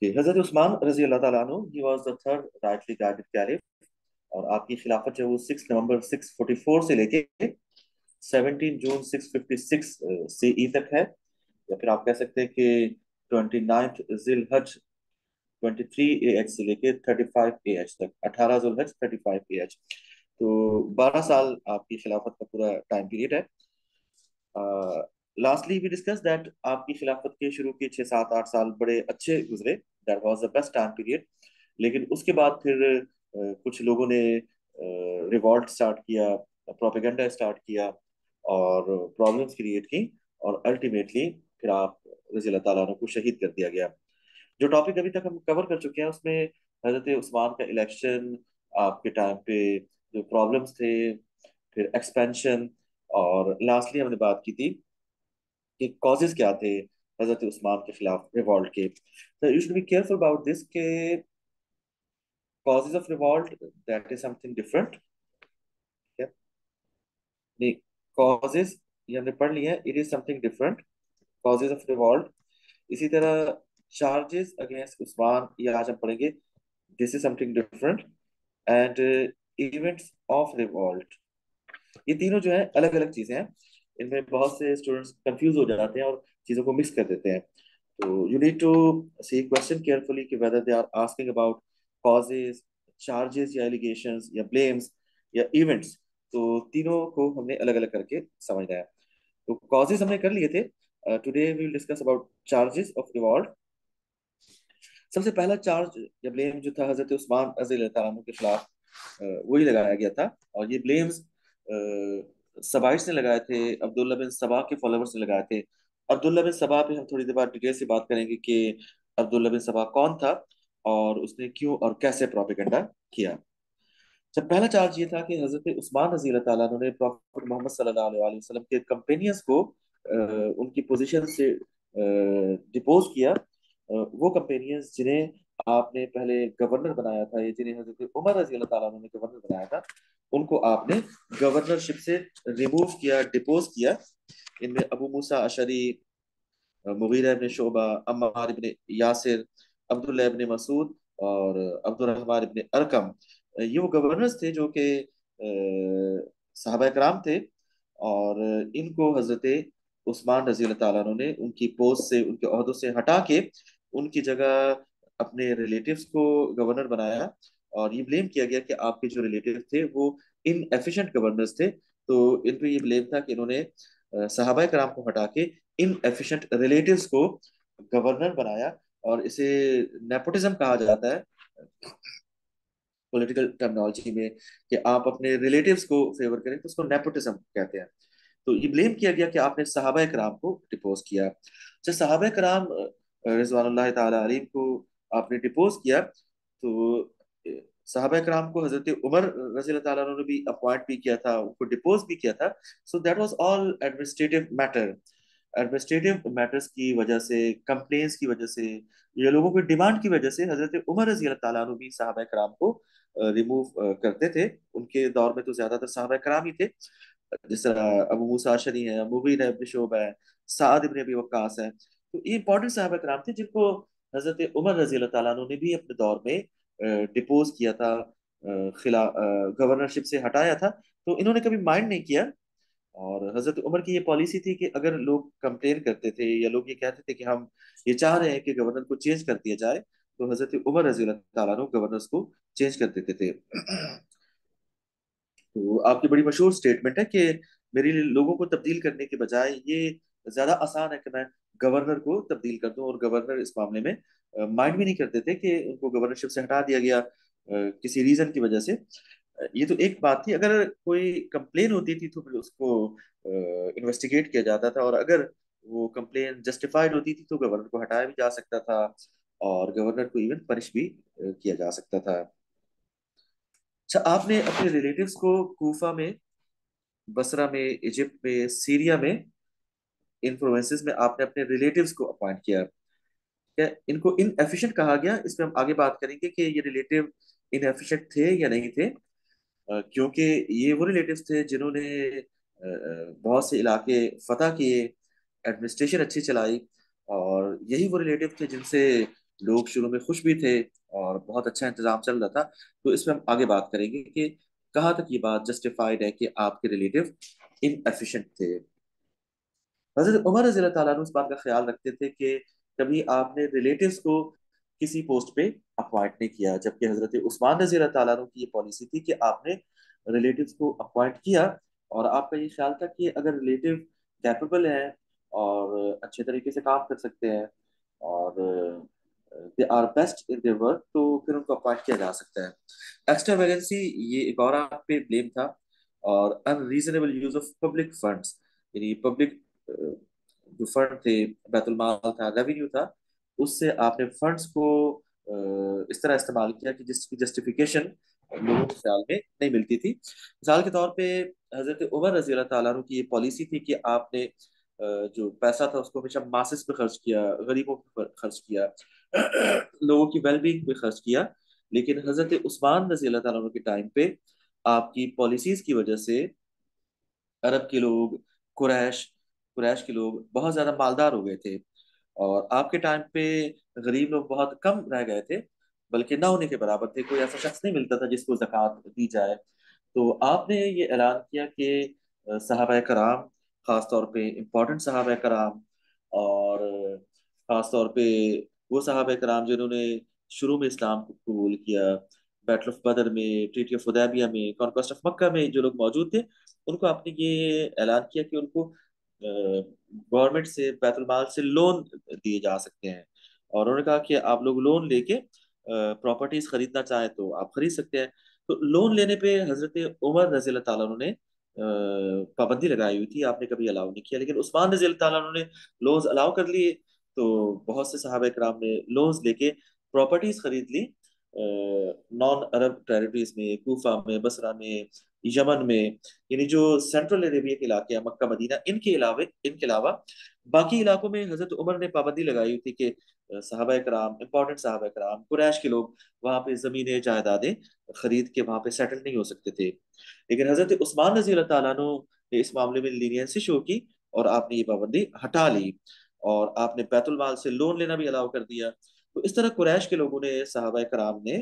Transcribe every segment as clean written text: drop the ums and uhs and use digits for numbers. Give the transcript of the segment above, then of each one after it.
कि हजरत उस्मान रजी अल्लाह ताला अन्हु he was the third rightly guided caliph. और आपकी खिलाफत जो है वो 6 नवंबर 644 से लेके 17 जून 656 CE तक है। या फिर आप कह सकते हैं कि 29 जिल हज 23 AH से लेके 35 AH तक, 18 जुल हज 35 AH। तो 12 साल आपकी खिलाफत का पूरा टाइम पीरियड है। लास्टली वी डिस्कस दैट आपकी खिलाफत के शुरू के 6 7 8 साल बड़े अच्छे गुजरे। That was the best time period. लेकिन उसके बाद फिर कुछ लोगों ने रिवॉल्ट स्टार्ट किया, प्रोपेगेंडा स्टार्ट किया और प्रॉब्लम्स क्रिएट की। और अल्टीमेटली फिर आप रजी अल्लाह ताला अन्हु को शहीद कर दिया गया। जो टॉपिक अभी तक हम कवर कर चुके हैं उसमें हजरत उस्मान का इलेक्शन, आपके टाइम पे जो प्रॉब्लम्स थे, फिर एक्सपेंशन, और लास्टली हमने बात की थी कि कॉजेज क्या थे हजरत उस्मान के खिलाफ रिवॉल्ट के। तो you should be careful about this के causes of revolt that is something different. नहीं, कॉजेज ये हमने पढ़ लिया है, it is something different, causes of revolt. इसी तरह चार्जेस अगेंस्ट उस्मान ये आज हम पढ़ेंगे, this is something different. And events of revolt, ये तीनों जो है अलग अलग चीजें हैं। इनमें बहुत से स्टूडेंट्स कंफ्यूज हो जाते हैं और चीजों को मिक्स कर देते हैं। तो you need to see question carefully कि whether they are asking about causes, charges या एलिगेशंस या ब्लेम्स या इवेंट्स। तो तीनों को हमने अलग अलग करके समझना है। तो कॉजेज हमने कर लिए थे। Today we will discuss about charges of revolt. सबसे पहला चार्ज या ब्लेम जो था हजरत उस्मान रज़ी अल्लाह तआला अन्हु के खिलाफ वही लगाया गया था। और ये ब्लेम्स सबाइट्स ने लगाए थे, अब्दुल्ला बिन सबा के फॉलोअर्स ने लगाए थे। अब्दुल्ला बिन सबा पे हम थोड़ी देर बाद डिटेल से बात करेंगे कि अब्दुल्ला बिन सबा कौन था और उसने क्यों और कैसे प्रोपेगेंडा किया। जब पहला चार्ज ये था कि हजरत उस्मान रजी अल्लाह तआला अन्हु ने प्रॉफेट मोहम्मद सल्लल्लाहु अलैहि वसल्लम के कंपेनियंस को उनकी पोजीशन से डिपोज किया। वो कंपेनियंस जिन्हें आपने पहले गवर्नर बनाया था, ये जिन्हें हजरत उमर रजी अल्लाह तआला अन्हु ने गवर्नर बनाया था, उनको आपने गवर्नरशिप से रिमूव किया, डिपोज किया। इनमें अबू मूसा अशरी, मुगीरा इब्न शोबा, अम्मार इब्न यासिर, अब्दुल्ला इब्न मसूद और अब्दुर्रहमान इब्न अरकम, ये वो गवर्नर्स थे जो कि सहाबा कराम थे। और इनको हजरत उस्मान रजी अल्लाह ताला अन्हु ने उनकी पोस्ट से, उनके ओहदों से हटा के उनकी जगह अपने रिलेटिव्स को गवर्नर बनाया। और ये ब्लेम किया गया कि आपके जो रिलेटिव थे वो इनएफिशिएंट गवर्नर्स थे। तो इन पे ये ब्लेम था कि इन्होंने सहाबा कराम को हटा के इनएफिशिएंट रिलेटिव्स को गवर्नर बनाया। और इसे नेपोटिज्म कहा जाता है पॉलिटिकल टर्मिनोलॉजी में, कि आप अपने रिलेटिव्स को फेवर करें तो उसको नेपोटिज्म कहते हैं। तो ये ब्लेम किया गया कि आपने सहाबा कराम को डिपोज किया। जब सहाबा कराम रिजवानुल्लाह ताला अलैहिम को आपने डिपोज किया, तो सहाबा कराम को हजरत उमर रजी अल्लाह ताला अन्हु ने भी अपॉइंट भी किया था, उनको डिपोज भी किया था। So that was all administrative matter. Administrative matters की वजह से, कंप्लेन्स की वजह से, या लोगों की डिमांड की वजह से हजरत उमर रजी अल्लाह ताला अन्हु भी सहाबा कराम को रिमूव करते थे। उनके दौर में तो ज्यादातर सहाबा कराम ही थे, जिस तरह अबू मूसा अशरी है, मुगीरा इब्न शुअबा है, साद इब्न अबी वक्कास है। तो ये इंपॉर्टेंट सहाबा कराम थे जिनको हजरत उमर रजी अल्लाह ताला अन्हु ने भी अपने दौर में डिपोज किया था, गवर्नरशिप से हटाया था। तो इन्होंने कभी माइंड नहीं किया। और हजरत उमर की ये पॉलिसी थी कि अगर लोग कंप्लेन करते थे या लोग ये कहते थे कि हम ये चाह रहे हैं कि गवर्नर को चेंज कर दिया जाए, तो हजरत उमर रजी अल्लाह ताला अन्हु गवर्नर्स को चेंज कर देते थे। तो आपकी बड़ी मशहूर स्टेटमेंट है कि मेरे लिए लोगों को तब्दील करने के बजाय ये ज्यादा आसान है कि मैं गवर्नर को तब्दील कर दूं। और गवर्नर इस मामले में माइंड भी नहीं करते थे कि उनको गवर्नरशिप से हटा दिया गया किसी रीजन की वजह से। ये तो एक बात थी। अगर कोई कंप्लेन होती थी तो फिर उसको इन्वेस्टिगेट किया जाता था, और अगर वो कंप्लेन जस्टिफाइड होती थी तो गवर्नर को हटाया भी जा सकता था और गवर्नर को इवन पनिश भी किया जा सकता था। अच्छा, आपने अपने रिलेटिव्स को कूफा में, बसरा में, इजिप्ट में, सीरिया में, इन प्रोविंसेस में आपने अपने रिलेटिव्स को अपॉइंट किया। क्या इनको इनएफिशिएंट कहा गया? इस पे हम आगे बात करेंगे कि ये रिलेटिव इनएफिशिएंट थे या नहीं थे। क्योंकि ये वो रिलेटिव्स थे जिन्होंने बहुत से इलाके फतह किए, एडमिनिस्ट्रेशन अच्छी चलाई। और यही वो रिलेटिव थे जिनसे लोग शुरू में खुश भी थे और बहुत अच्छा इंतजाम चल रहा था। तो इसमें हम आगे बात करेंगे कि कहाँ तक ये बात जस्टिफाइड है कि आपके रिलेटिव इनएफिशिएंट थे। हजरत उमर रजी अल्लाह तआला अन्हु इस बात का ख्याल रखते थे कि कभी आपने रिलेटिव्स को किसी पोस्ट पे अपॉइंट नहीं किया, जबकि हजरत उस्मान रजी अल्लाह तआला अन्हु की ये पॉलिसी थी कि आपने रिलेटिव्स को अपॉइंट किया। और आपका ये ख्याल था कि अगर रिलेटिव कैपेबल हैं और अच्छे तरीके से काम कर सकते हैं और they are best in their work, तो फिर उनको अपॉइंट किया जा सकता है। एक्स्ट्रा वैलेंसी, ये एक और आप पे ब्लेम था। और unreasonable use of public funds, यानी पब्लिक जो फंड थे, बैतुल माल था, रेवेन्यू था, उससे आपने फंड्स को इस तरह इस्तेमाल किया कि जिसकी जस्टिफिकेशन लोगों के ख्याल में नहीं मिलती थी। मिसाल के तौर पे हजरत उमर रजी अल्लाह तआला अन्हु की ये पॉलिसी थी कि आपने जो पैसा था उसको हमेशा मासिस पे खर्च किया, गरीबों पर खर्च किया, लोगों की वेलबींग पे खर्च किया। लेकिन हजरत उस्मान रजी अल्लाह तआला अन्हु के टाइम पे आपकी पॉलिसीज की वजह से अरब के लोग, कुरैश कुरैश के लोग बहुत ज्यादा मालदार हो गए थे। और आपके टाइम पे गरीब लोग बहुत कम रह गए थे, बल्कि ना होने के बराबर थे। कोई ऐसा शख्स नहीं मिलता था जिसको ज़कात दी जाए। तो आपने ये ऐलान किया कि सहाबा कराम, खास तौर पे इम्पोर्टेंट सहाबा कराम, और खास तौर पे वो सहाबा कराम जिन्होंने शुरू में इस्लाम को कबूल किया, बैटल ऑफ बदर में, ट्रीटी ऑफ हुदैबिया में, कॉन्क्वेस्ट ऑफ मक्का में जो लोग मौजूद थे, उनको आपने ये ऐलान किया कि उनको गवर्नमेंट से, बैतुल माल से लोन दिए जा सकते हैं। और उन्होंने कहा कि आप लोग लोन लेके प्रॉपर्टीज खरीदना चाहें तो आप खरीद सकते हैं। तो लोन लेने पे हजरत उमर रजी अल्लाह ताला ने पाबंदी लगाई हुई थी, आपने कभी अलाउ नहीं किया। लेकिन उस्मान रजी अल्लाह ताला ने लोन्स अलाउ कर लिए। तो बहुत से सहाबा कराम ने लोन्स लेके प्रॉपर्टीज खरीद ली नॉन अरब टेरिटरीज में, कूफा में, बसरा में, यमन में, यानी जो सेंट्रल अरेबिया के इलाके हैं, मक्का मदीना, इनके अलावा बाकी इलाकों में हजरत उमर ने पाबंदी लगाई हुई थी कि सहाबा कराम, इंपॉर्टेंट सहाबा कराम, कुरैश के लोग वहां पे जमीनें जायदादें खरीद के वहां पे सेटल नहीं हो सकते थे। लेकिन हजरत उस्मान रजी अल्लाह तआला अन्हु ने इस मामले में लीनियंसी शो की और आपने ये पाबंदी हटा ली। और आपने बैतुल माल से लोन लेना भी अलाउ कर दिया। तो इस तरह कुरैश के लोगों ने, सहाबा कराम ने,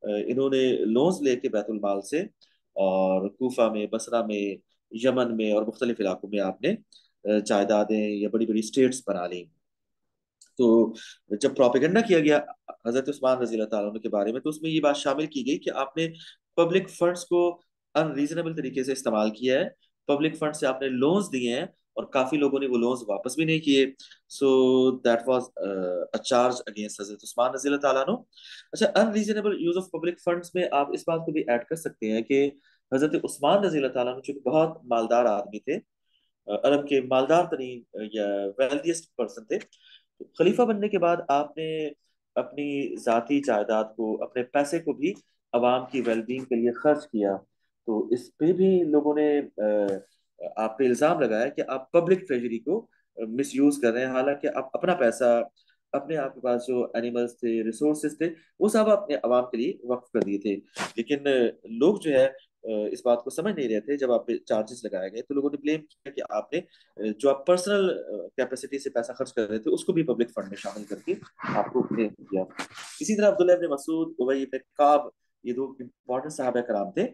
इन्होंने लोन्स लेके बैतुल माल से, और कूफा में, बसरा में, यमन में और मुख्तलिफ इलाकों में आपने जायदादें या बड़ी बड़ी स्टेट्स बना ली। तो जब प्रोपेगेंडा किया गया हजरत उस्मान रजी अल्लाह तआला अन्हु के बारे में, तो उसमें ये बात शामिल की गई कि आपने पब्लिक फंड्स को अनरीजनेबल तरीके से इस्तेमाल किया है, पब्लिक फंड से आपने लोन्स दिए हैं और काफी लोगों ने वो लोन्स वापस भी नहीं किए। So that was a charge against हजरत उस्मान रजी अल्लाह तआला अन्हु। अच्छा, unreasonable use of public funds में आप इस बात को भी ऐड कर सकते हैं कि हजरत उस्मान रजी अल्लाह तआला अन्हु चूंकि बहुत मालदार आदमी थे, अरब के मालदार तरीन या वेल्दिएस्ट पर्सन थे, तो खलीफा बनने के बाद आपने अपनी जाती जायदाद को, अपने पैसे को भी अवाम की वेलबींग के लिए खर्च किया। तो इस पे भी लोगों ने आप पे इल्जाम लगाया कि आप पब्लिक ट्रेजरी को मिस यूज कर रहे हैं, हालांकि आप अपना पैसा, अपने आपके पास जो एनिमल्स थे, रिसोर्सेज थे, वो सब अपने अवाम के लिए वक्फ कर दिए थे। लेकिन लोग जो है इस बात को समझ नहीं रहे थे। जब आप पे चार्जेस लगाए गए तो लोगों ने ब्लेम किया कि आपने जो आप पर्सनल कैपेसिटी से पैसा खर्च कर रहे थे उसको भी पब्लिक फंड में शामिल करके आपको ब्लेम किया। इसी तरह अब्दुल्ला इब्न मसूद, उबई इब्न काब, ये दो इंपॉर्टेंट सहाबा कराम थे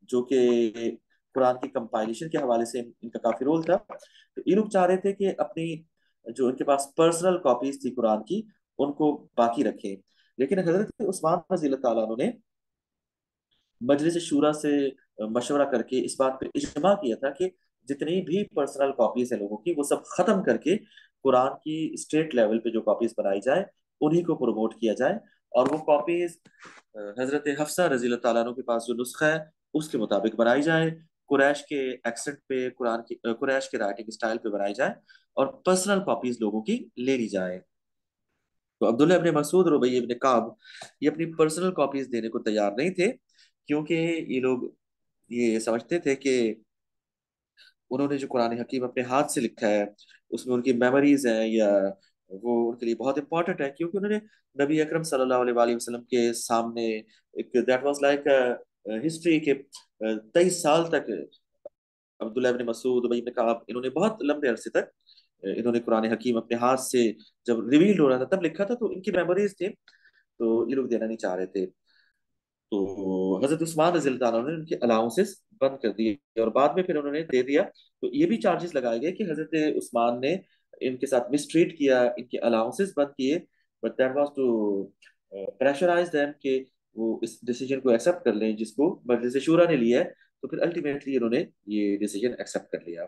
जो कि कुरान की कंपाइलेशन के हवाले से इनका काफी रोल था। तो ये लोग चाह रहे थे कि अपनी जो इनके पास पर्सनल कॉपीज थी कुरान की, उनको बाकी रखें। लेकिन हजरत उस्मान रजी अल्लाह तआला अन्हु ने मजलिस शूरा से मशवरा करके इस बात पे इजमा किया था कि जितनी भी पर्सनल कॉपीज है लोगों की, वो सब खत्म करके कुरान की स्टेट लेवल पे जो कॉपीज बनाई जाए उन्हीं को प्रमोट किया जाए। और वो कॉपीज हजरत हफ्सा रजी अल्लाह तआला अन्हु के पास जो नुस्खा है उसके मुताबिक बनाई जाए, कुरैश के एक्सेंट पे, कुरैश के राइटिंग स्टाइल पे बनाई जाए, और पर्सनल कॉपीज लोगों की ले ली जाए। तो अब्दुल्ला इब्न मसूद और उबई इब्न काब ये अपनी पर्सनल कॉपीज देने को तैयार नहीं थे, क्योंकि ये लोग ये समझते थे कि उन्होंने जो कुरान हकीम अपने हाथ से लिखा है उसमें उनकी मेमोरीज हैं, या वो उनके लिए बहुत इंपॉर्टेंट है, क्योंकि उन्होंने नबी अकरम सल्लल्लाहु अलैहि वसल्लम के सामने एक, दैट वाज लाइक हिस्ट्री के 23 साल तक अब्दुल्ला इब्न मसूद, उबई इब्न काब, इन्होंने बहुत लंबे अरसे तक इन्होंने कुरान हकीम अपने हाथ से जब रिवील हो रहा था तब लिखा था, तो इनकी मेमोरीज थे, तो ये लोग देना नहीं चाह रहे थे। तो हजरत उस्मान रजी अल्लाह तआला ने उनके अलाउंसेस बंद कर दिए और बाद में फिर उन्होंने दे दिया। तो ये भी चार्जेस लगाए गए कि हजरत उस्मान ने इनके साथ मिसट्रीट किया, इनके अलाउंसेस बंद किए, but that was to pressurise them कि वो इस डिसीजन को एक्सेप्ट कर लें जिसको मजलिस शूरा ने लिया है। तो फिर अल्टीमेटली इन्होंने ये डिसीजन एक्सेप्ट कर लिया।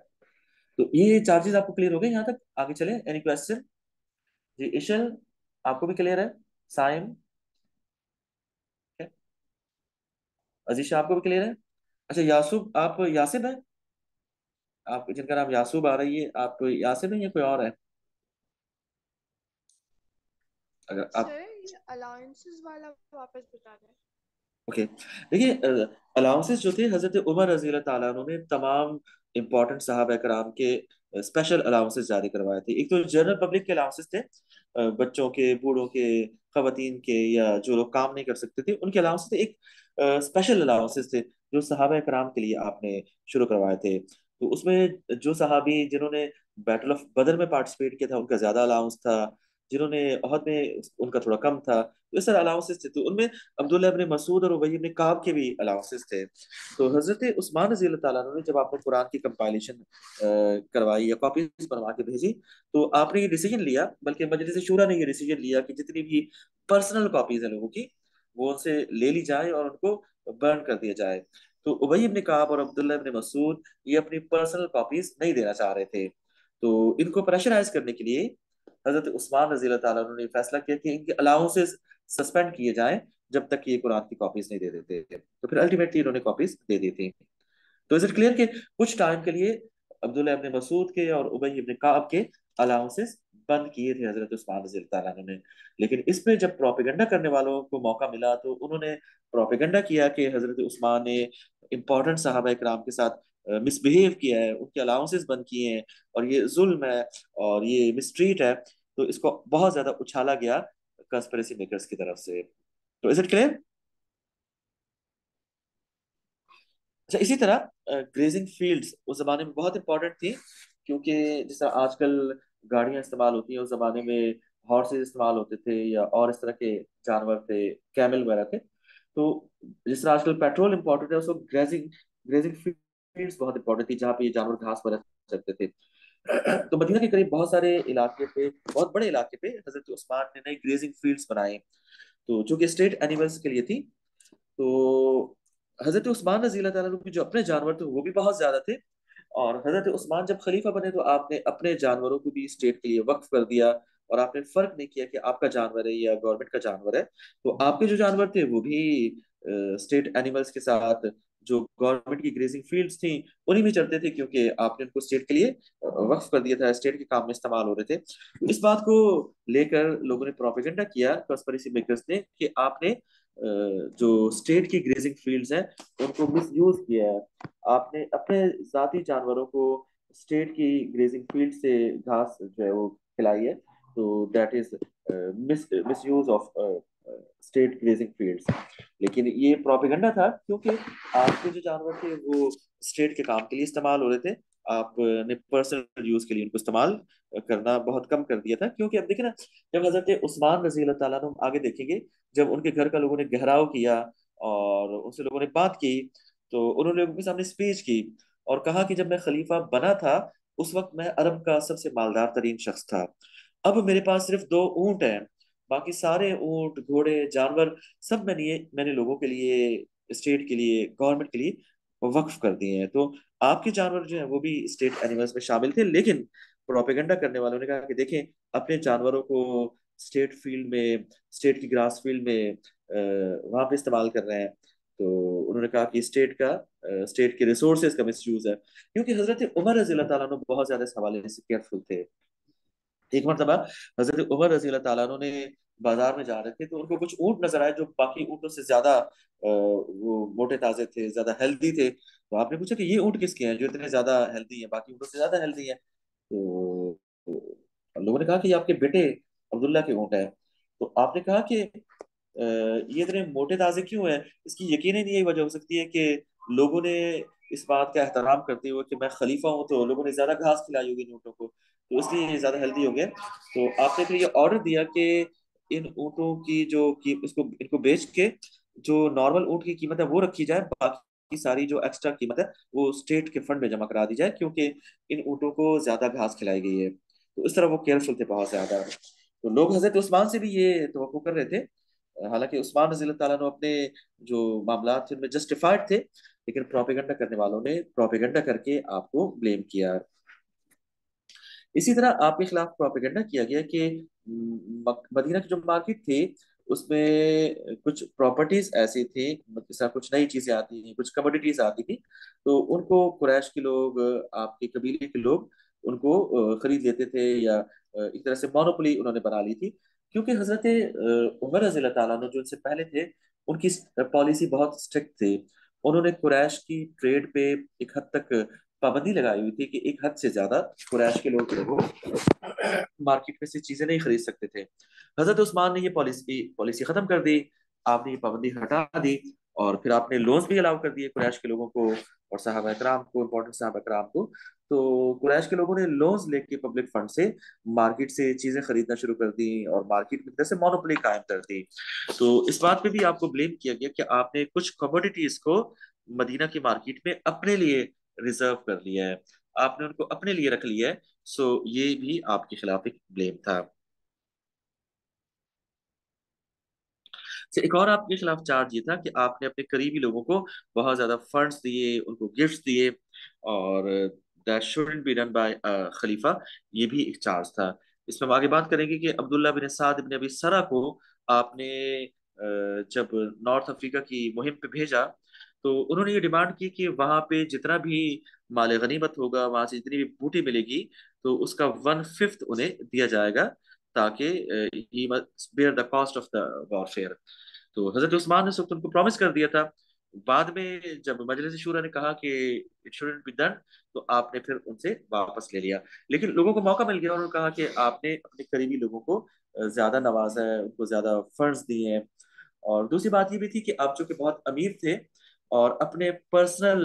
तो ये चार्जेस आपको क्लियर हो गए यहाँ तक? आगे चले, एनी क्वेश्चन? जी इशल, आपको भी क्लियर है? साइम, अजीशा आपको भी क्लियर है? अच्छा यासूब, आप यासिब है? आप जिनका नाम यासूब आ रही है, आप यासिब है या कोई और है? अगर आप, सर ये अलाउंसेस वाला वापस बता दें। ओके, देखिए अलाउंसेस जो थे हजरत उमर रजी अल्लाह ताला अन्हु ने तमाम इंपॉर्टेंट साहब कराम के स्पेशल अलाउंसेस जारी करवाए थे। एक तो जनरल पब्लिक के अलाउंसेस थे, बच्चों के, बूढ़ों के, खवातीन के, या जो लोग काम नहीं कर सकते थे उनके अलाउंसेस थे। एक स्पेशल अलाउंसेस थे जो सहाबा कराम के लिए आपने शुरू करवाए थे। तो उसमें जो सहाबी जिन्होंने बैटल ऑफ बदर में पार्टिसिपेट किया था उनका ज्यादा अलाउंस था, जिन्होंने ओहद में उनका थोड़ा कम था। तो इस तरह अलाउंसेस थे। तो उनमें अब्दुल्ला इब्ने मसूद और उबई इब्ने काब के भी अलाउंसेस थे। तो हजरत उस्मान रजी अल्लाह तआला अन्हु ने जब आपको कुरान की कंपाइलेशन करवाई या कॉपीज बनवा के भेजी, तो आपने ये डिसीजन लिया, बल्कि मजलिस शूरा ने ये डिसीजन लिया कि जितनी भी पर्सनल कॉपीज हैं लोगों की, वो उनसे ले ली जाए और उनको बर्न कर दिया जाए। तो उबई इब्ने काब और अब्दुल्ला इब्ने मसूद ये अपनी पर्सनल कॉपीज नहीं देना चाह रहे थे। तो इनको प्रेशराइज करने के लिए हजरत उस्मान रजी अल्लाह तआला अन्हु ने फैसला किया कि इनके अलाउंसेस सस्पेंड किए जाएं जब तक कि ये कुरान की कॉपीज नहीं दे देते थे। तो फिर अल्टीमेटली इन्होंने कॉपीज दे दी थी। तो इज इट क्लियर कि कुछ टाइम के लिए अब्दुल्ला इब्ने मसूद के और उबई इब्ने काब के अलाउंसेस बंद किए थे हजरत उस्मान रजी अल्लाह तआला अन्हु ने। लेकिन इसमें जब प्रोपेगेंडा करने वालों को मौका मिला तो उन्होंने प्रोपेगेंडा किया कि हजरत उस्मान ने इंपॉर्टेंट साहबा इकराम के साथ मिसबिहेव किया है, उनके अलाउंसेस बंद किए हैं, और ये जुल्म है और ये मिसट्रीट है। तो इसको बहुत ज्यादा उछाला गया कंस्पिरेसी मेकर्स की तरफ से। तो इज इट क्लियर? अच्छा, इसी तरह ग्रेजिंग फील्ड्स उस जमाने में बहुत इंपॉर्टेंट थी, क्योंकि जिस तरह आजकल गाड़ियां इस्तेमाल होती हैं, उस जमाने में हॉर्सेस इस्तेमाल होते थे या और इस तरह के जानवर थे, कैमल वगैरह थे। तो जिस तरह आजकल पेट्रोल इंपॉर्टेंट है, उस वक्त ग्रेजिंग ग्रेजिंग फील्ड्स बहुत इंपॉर्टेंट थी जहाँ पे ये जानवर घास वगैरह चरते थे। तो मदीना के करीब बहुत सारे इलाके पे, बहुत बड़े इलाके पे हजरत उस्मान ने नई ग्रेजिंग फील्ड्स बनाई, तो जो कि स्टेट एनिमल्स के लिए थी। तो हजरत उस्मान रजी अल्लाह तआला अन्हु के जो अपने जानवर थे वो भी बहुत ज्यादा थे। और हजरत उस्मान जब खलीफा बने तो आपने अपने जानवरों को भी स्टेट के लिए वक्फ कर दिया, और आपने फर्क नहीं किया कि आपका जानवर है या गवर्नमेंट का जानवर है। तो आपके जो जानवर थे वो भी स्टेट एनिमल्स के साथ, जो गवर्नमेंट की ग्रेजिंग फील्ड्स थी उन्हीं में चलते थे, क्योंकि आपने उनको स्टेट के लिए वक्फ कर दिया था, स्टेट के काम में इस्तेमाल हो रहे थे। तो इस बात को लेकर लोगों ने प्रोपेगेंडा किया, कॉन्स्पिरेसी मेकर्स ने, कि आपने जो स्टेट की ग्रेजिंग फील्ड्स हैं उनको मिस यूज किया है। आपने अपने जाती जानवरों को स्टेट की ग्रेजिंग फील्ड से घास जो है वो खिलाई है। तो that is miss use of state grazing fields. लेकिन ये प्रोपेगेंडा था, क्योंकि आपके जो जानवर थे वो स्टेट के काम के लिए इस्तेमाल हो रहे थे, आपने पर्सनल यूज के लिए उनको इस्तेमाल करना बहुत कम कर दिया था। क्योंकि अब देखिए ना, जब हजरत उस्मान रजी अल्लाह तआला अन्हु आगे देखेंगे, जब उनके घर का लोगों ने घेराव किया और उनसे लोगों ने बात की, तो उन्होंने लोगों के सामने स्पीच की और कहा कि जब मैं खलीफा बना था उस वक्त मैं अरब का सबसे मालदार तरीन शख्स था। अब मेरे पास सिर्फ 2 ऊंट हैं, बाकी सारे ऊंट, घोड़े, जानवर सब मैंने लोगों के लिए, स्टेट के लिए, गवर्नमेंट के लिए वक्फ कर दिए हैं। तो आपके जानवर जो है वो भी स्टेट एनिमल्स में शामिल थे। लेकिन प्रोपेगेंडा करने वालों ने कहा कि देखें, अपने जानवरों को स्टेट फील्ड में, स्टेट की ग्रास फील्ड में वहां पे इस्तेमाल कर रहे हैं। तो उन्होंने कहा कि स्टेट के रिसोर्सेज का मिसयूज है। क्योंकि हजरत उमर रजी अल्लाह तआला अन्हु बहुत ज्यादा इस हवाले से केयरफुल थे। एक मरतबा हजरत उमर रजी अल्लाह तआला अन्हु ने बाजार में जा रहे थे, तो उनको कुछ ऊंट नजर आए जो बाकी ऊंटों से ज्यादा वो मोटे ताजे थे, ज्यादा हेल्दी थे। तो आपने पूछा कि ये ऊंट किसके हैं जो इतने ज्यादा हेल्दी हैं, बाकी ऊंटों से ज्यादा हेल्दी हैं? तो लोगों ने कहा कि ये आपके बेटे अब्दुल्ला के ऊंट है। तो आपने कहा कि ये इतने मोटे ताजे क्यों हैं? इसकी यकीनन यही वजह हो सकती है कि लोगों ने इस बात का एहतराम करते हुए कि मैं खलीफा हूं, तो लोगों ने ज्यादा घास खिलाई होगी इन ऊँटों को। तो इसलिए ये ज्यादा हेल्दी हो गया। तो आपने फिर ये ऑर्डर दिया कि इन ऊँटों की जो की इसको इनको बेच के जो नॉर्मल ऊँट की कीमत है वो रखी जाए, बाकी सारी जो एक्स्ट्रा कीमत है वो स्टेट के फंड में जमा करा दी जाए, क्योंकि इन ऊँटों को ज्यादा घास खिलाई गई है। तो इस तरह वो केयरफुल थे बहुत ज्यादा। तो लोग हजरत उस्मान से भी ये तवक्को कर रहे थे। हालांकि उस्मान रज़ी अल्लाह तआला अन्हु अपने जो मामला थे उनमें जस्टिफाइड थे, लेकिन प्रोपेगेंडा करने वालों ने प्रोपेगेंडा करके आपको ब्लेम किया। इसी तरह आपके खिलाफ प्रोपेगेंडा किया गया कि मदीना की जो मार्केट थी उसमें कुछ प्रॉपर्टीज ऐसी थी, जैसा कुछ नई चीजें आती थी, कुछ कमोडिटीज आती थी, तो उनको कुरैश के लोग, आपके कबीले के लोग उनको खरीद लेते थे, या एक तरह से मोनोपोली उन्होंने बना ली थी। क्योंकि हजरत उमर रज़ी अल्लाह तआला अन्हु जो उनसे पहले थे, उनकी पॉलिसी बहुत स्ट्रिक्ट थी। उन्होंने कुरैश की ट्रेड पे एक हद तक पाबंदी लगाई हुई थी कि एक हद से ज्यादा कुरैश के लोग जो है वो मार्केट में से चीजें नहीं खरीद सकते थे। हजरत उस्मान ने ये पॉलिसी पॉलिसी खत्म कर दी, आपने ये पाबंदी हटा दी, और फिर आपने लोन्स भी अलाउ कर दिए कुरैश के लोगों को और साहबा इकराम को, इम्पोर्टेंट साहबा इकराम को। तो कुरैश के लोगों ने लोन्स लेके पब्लिक फंड से मार्केट से चीजें खरीदना शुरू कर दी और मार्केट में जैसे मोनोपोली कायम कर दी। तो इस बात पे भी आपको ब्लेम किया गया कि आपने कुछ कमोडिटीज को मदीना की मार्केट में अपने लिए रिजर्व कर लिया है, आपने उनको अपने लिए रख लिया है। सो ये भी आपके खिलाफ एक ब्लेम था। एक और आपके खिलाफ चार्ज ये था कि आपने अपने करीबी लोगों को बहुत ज्यादा फंड्स दिए, उनको गिफ्ट्स दिए, और that shouldn't be done by खलीफा, ये भी एक चार्ज था। इसमें हम आगे बात करेंगे कि अब्दुल्ला बिन साद बिन अबी सरा को आपने जब नॉर्थ अफ्रीका की मुहिम पे भेजा, तो उन्होंने ये डिमांड की कि वहां पे जितना भी माल गनीमत होगा, वहां से जितनी भी बूटी मिलेगी, तो उसका 1/5 उन्हें दिया जाएगा, ताकि he must bear the cost of the warfare. तो हजरत उस्मान ने सब उनको प्रॉमिस कर दिया था। बाद में जब मजलिस शूरा ने कहा कि इट शुडंट बी डन, तो आपने फिर उनसे वापस ले लिया। लेकिन लोगों को मौका मिल गया, उन्होंने कहा कि आपने अपने करीबी लोगों को ज्यादा नवाजा है, उनको ज्यादा फंड्स दिए हैं। और दूसरी बात ये भी थी कि आप जो कि बहुत अमीर थे और अपने पर्सनल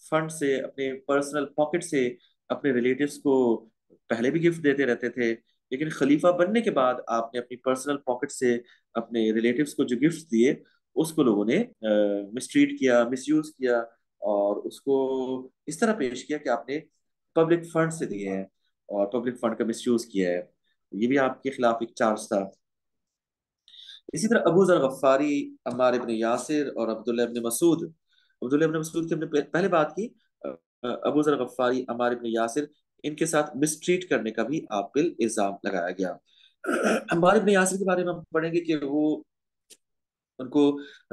फंड से, अपने पर्सनल पॉकेट से अपने रिलेटिव्स को पहले भी गिफ्ट देते रहते थे, लेकिन खलीफा बनने के बाद आपने अपनी पर्सनल पॉकेट से अपने रिलेटिव्स को जो गिफ्ट दिए उसको लोगों ने मिसट्रीट किया, मिसयूज किया, और उसको इस तरह पेश किया कि आपने पब्लिक फंड से दिए हैं और पब्लिक फंड का मिसयूज किया है। ये भी आपके खिलाफ एक चार्ज था। इसी तरह अबू जर गफ्फारी, अम्मार इब्न यासिर और अब्दुल्ला इब्न मसूद की हमने पहले बात की। अबू जर गफ्फारी, अम्मार इब्न यासिर, इनके साथ मिसट्रीट करने का भी आप पे इल्जाम लगाया गया। अम्मार इब्न यासिर के बारे में हम पढ़ेंगे कि वो उनको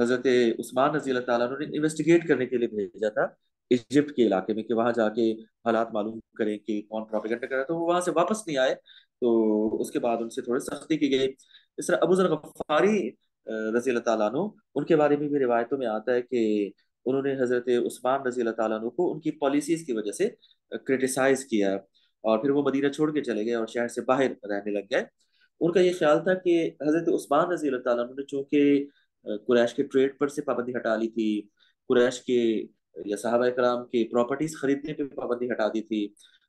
हजरत उस्मान रजी अल्लाह ताला ने इन्वेस्टिगेट करने के लिए भेजा था इजिप्ट के इलाके में, कि वहां जाके हालात मालूम करें कि कौन प्रोपेगेंडा कर रहा है। तो वो वहां से वापस नहीं आए, तो उसके बाद उनसे थोड़ी सख्ती की गई। इस तरह अबू जर गफ्फारी रजी अल्लाह ताला अन्हु, उनके बारे में भी रिवायतों में आता है कि उन्होंने हजरत उस्मान रजी अल्लाह ताला अन्हु को उनकी पॉलिसीज की वजह से क्रिटिसाइज किया, और फिर वो मदीना छोड़ के चले गए और शहर से बाहर रहने लग गए। उनका ये ख्याल था कि हजरत उस्मान रजी अल्लाह ताला अन्हु ने चूंकि कुरैश के ट्रेड पर से पाबंदी हटा ली थी, कुरैश के या साहबा कराम के प्रॉपर्टीज खरीदने पे पाबंदी हटा दी थी,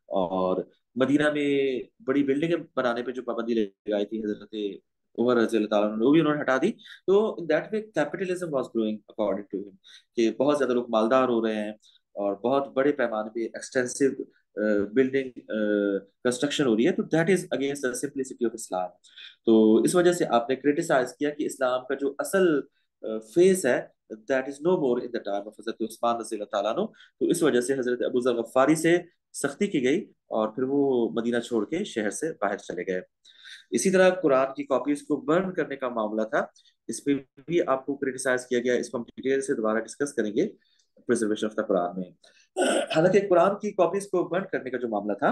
और मदीना में बड़ी बिल्डिंगें बनाने पे जो पाबंदी लगाई थी हजरत उमर रज़ी अल्लाह ताला अन्हु, वो भी उन्होंने हटा दी। तो in that way capitalism was growing according to him, कि बहुत ज्यादा लोग मालदार हो रहे हैं और बहुत बड़े पैमाने पे एक्सटेंसिव बिल्डिंग कंस्ट्रक्शन हो रही है, तो that is against the simplicity of Islam. तो इस वजह से आपने क्रिटिसाइज किया कि इस्लाम का जो असल फेस है, that is no more in the time of Hazrat Usman रज़ी अल्लाह ताला अन्हु। तो इस वजह से हजरत अबू जर गफ्फारी से सख्ती की गई, और फिर वो मदीना छोड़ के शहर से बाहर चले गए। इसी तरह कुरान की कॉपीज को बर्न करने का मामला था, इस पे भी आपको क्रिटिसाइज किया गया। इसको हम डिटेल से दोबारा डिस्कस करेंगे प्रिजर्वेशन ऑफ द कुरान में। हालांकि कुरान की कॉपीज को बर्न करने का जो मामला था,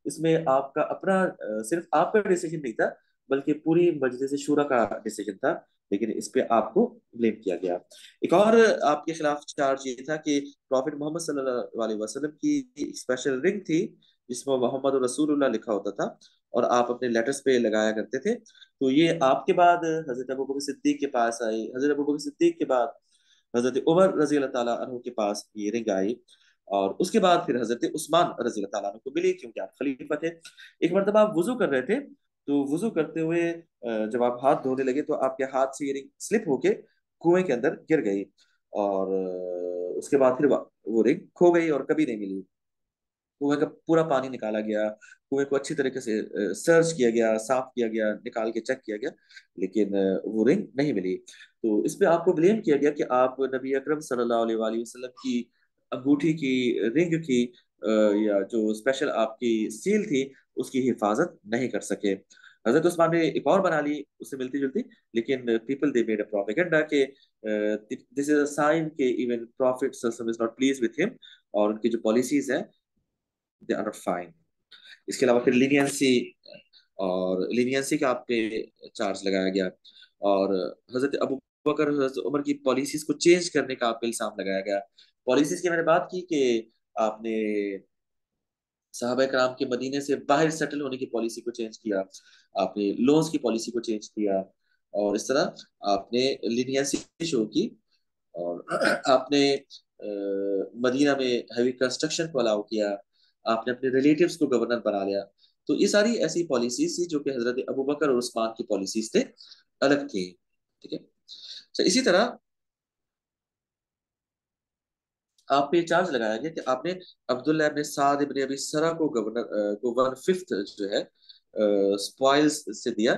इसमें आपका अपना सिर्फ आपका डिसीजन नहीं था, बल्कि पूरी मजलिस शूरा का डिसीजन था, लेकिन इस पे आपको ब्लेम किया गया। एक और आपके खिलाफ चार्ज ये था कि प्रॉफिट मोहम्मद सल्लल्लाहु अलैहि वसल्लम की एक स्पेशल रिंग थी जिसमें मोहम्मद रसूलुल्लाह लिखा होता था, और आप अपने लेटर्स पे लगाया करते थे। तो ये आपके बाद हजरत अबू बकर सिद्दीक के पास आई, हजरत अबू बकर सिद्दीक के बाद हजरत उमर रजी अल्लाह ताला अन्हु के पास ये रिंग आई, और उसके बाद फिर हजरत उस्मान रजी अल्लाह तआला अन्हु को मिली, क्योंकि आप खलीफा थे। एक मरतबा आप वुजू कर रहे थे, तो वुजू करते हुए जब आप हाथ धोने लगे तो आपके हाथ से ये रिंग स्लिप होके कुएं के अंदर गिर गई, और उसके बाद फिर वो रिंग खो गई और कभी नहीं मिली। कुएं का पूरा पानी निकाला गया, कुएं को अच्छी तरीके से सर्च किया गया, साफ किया गया, निकाल के चेक किया गया, लेकिन वो रिंग नहीं मिली। तो इस पे आपको ब्लेम किया गया कि आप नबी अकरम सल्लल्लाहु अलैहि वसल्लम की अंगूठी की रिंग की या जो स्पेशल आपकी सील थी उसकी हिफाजत नहीं कर सके। हजरत उस्मान ने एक और बना ली उससे मिलती जुलती, लेकिन people they made a propaganda के दिस इज अ साइन के इवन प्रॉफिट सल्लल्लाहु अलैहि वसल्लम is not please with him, और उनकी जो पॉलिसीज हैं दे आर नॉट फाइन। इसके अलावा फिर लीनियंसी, और लीनियंसी का आप पे चार्ज लगाया गया, और हजरत अबू बकर हजरत उमर की पॉलिसीज को चेंज करने का आप पे इल्जाम लगाया गया। पॉलिसीज की मैंने बात की कि आपने साहबा कराम के मदीने से बाहर सेटल होने की पॉलिसी को चेंज किया, आपने लोन्स की पॉलिसी को चेंज किया, और इस तरह आपने लीनियंसी शो की, और आपने मदीना में हैवी कंस्ट्रक्शन को अलाउ किया, आपने अपने रिलेटिव्स को गवर्नर बना लिया। तो ये सारी ऐसी पॉलिसीज थी जो कि हजरत अबू बकर और उस्मान की पॉलिसीज थे, अलग थी। ठीक है। तो इसी तरह आप पे चार्ज लगाया गया कि आपने अब्दुल्ला इब्न साद इब्न अबी सरा को गवर्नर को 1/5 जो है स्पॉइल्स से दिया।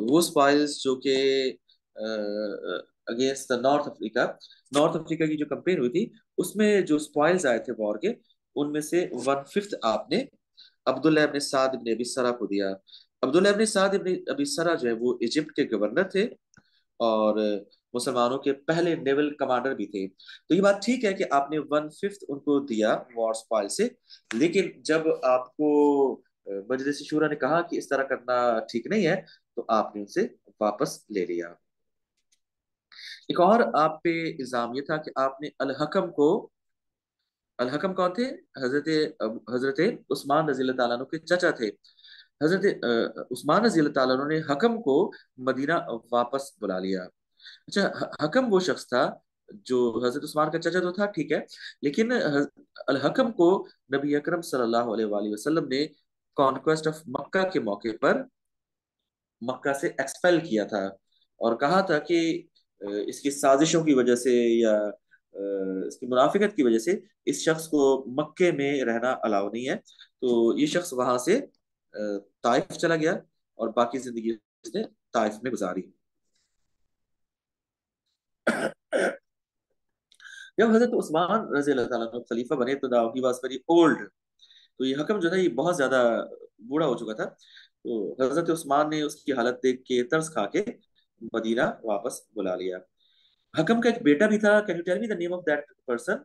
वो स्पॉइल्स जो कि अगेंस्ट द नॉर्थ अफ्रीका की जो कंपेन हुई थी, उसमें जो स्पॉइल्स आए थे वॉर के, उनमें से 1/5 आपने अब्दुल्ला इब्न साद इब्न अबी सरा को दिया। अब्दुल्ला इब्न साद इब्न अबी सरा जो है वो इजिप्ट के गवर्नर थे, और मुसलमानों के पहले नेवल कमांडर भी थे। तो ये बात ठीक है कि आपने 1/5 उनको दिया वॉर स्पॉइल से, लेकिन जब आपको मजलिस शूरा ने कहा कि इस तरह करना ठीक नहीं है, तो आपने उनसे वापस ले लिया। एक और आप पे इल्जाम ये था कि आपने अल हकम को, अल हकम कौन थे? हजरत उस्मान रजी अल्लाह तआला अन्हु के चचा थे। हजरत उस्मान रजी अल्लाह तआला अन्हु ने हकम को मदीना वापस बुला लिया। अच्छा, हकम वो शख्स था जो हजरत उस्मान का चचा तो था, ठीक है, लेकिन अल हकम को नबी अकरम सल्लल्लाहु अलैहि वसल्लम ने कॉन्क्वेस्ट ऑफ मक्का के मौके पर मक्का से एक्सपेल किया था, और कहा था कि इसकी साजिशों की वजह से या इसकी मुनाफिकत की वजह से इस शख्स को मक्के में रहना अलाउ नहीं है। तो ये शख्स वहां से ताइफ चला गया, और बाकी जिंदगी उसने ताइफ में गुजारी। जब हजरत उस्मान रजी अल्लाह ताला अन्हु खलीफा बने तो now he was very old. तो ये हकम जो था ये बहुत ज्यादा बूढ़ा हो चुका था। तो हजरत उस्मान ने उसकी हालत देख के तरस खा के मदीना वापस बुला लिया। हकम का एक बेटा भी था, can you tell me the name of that person?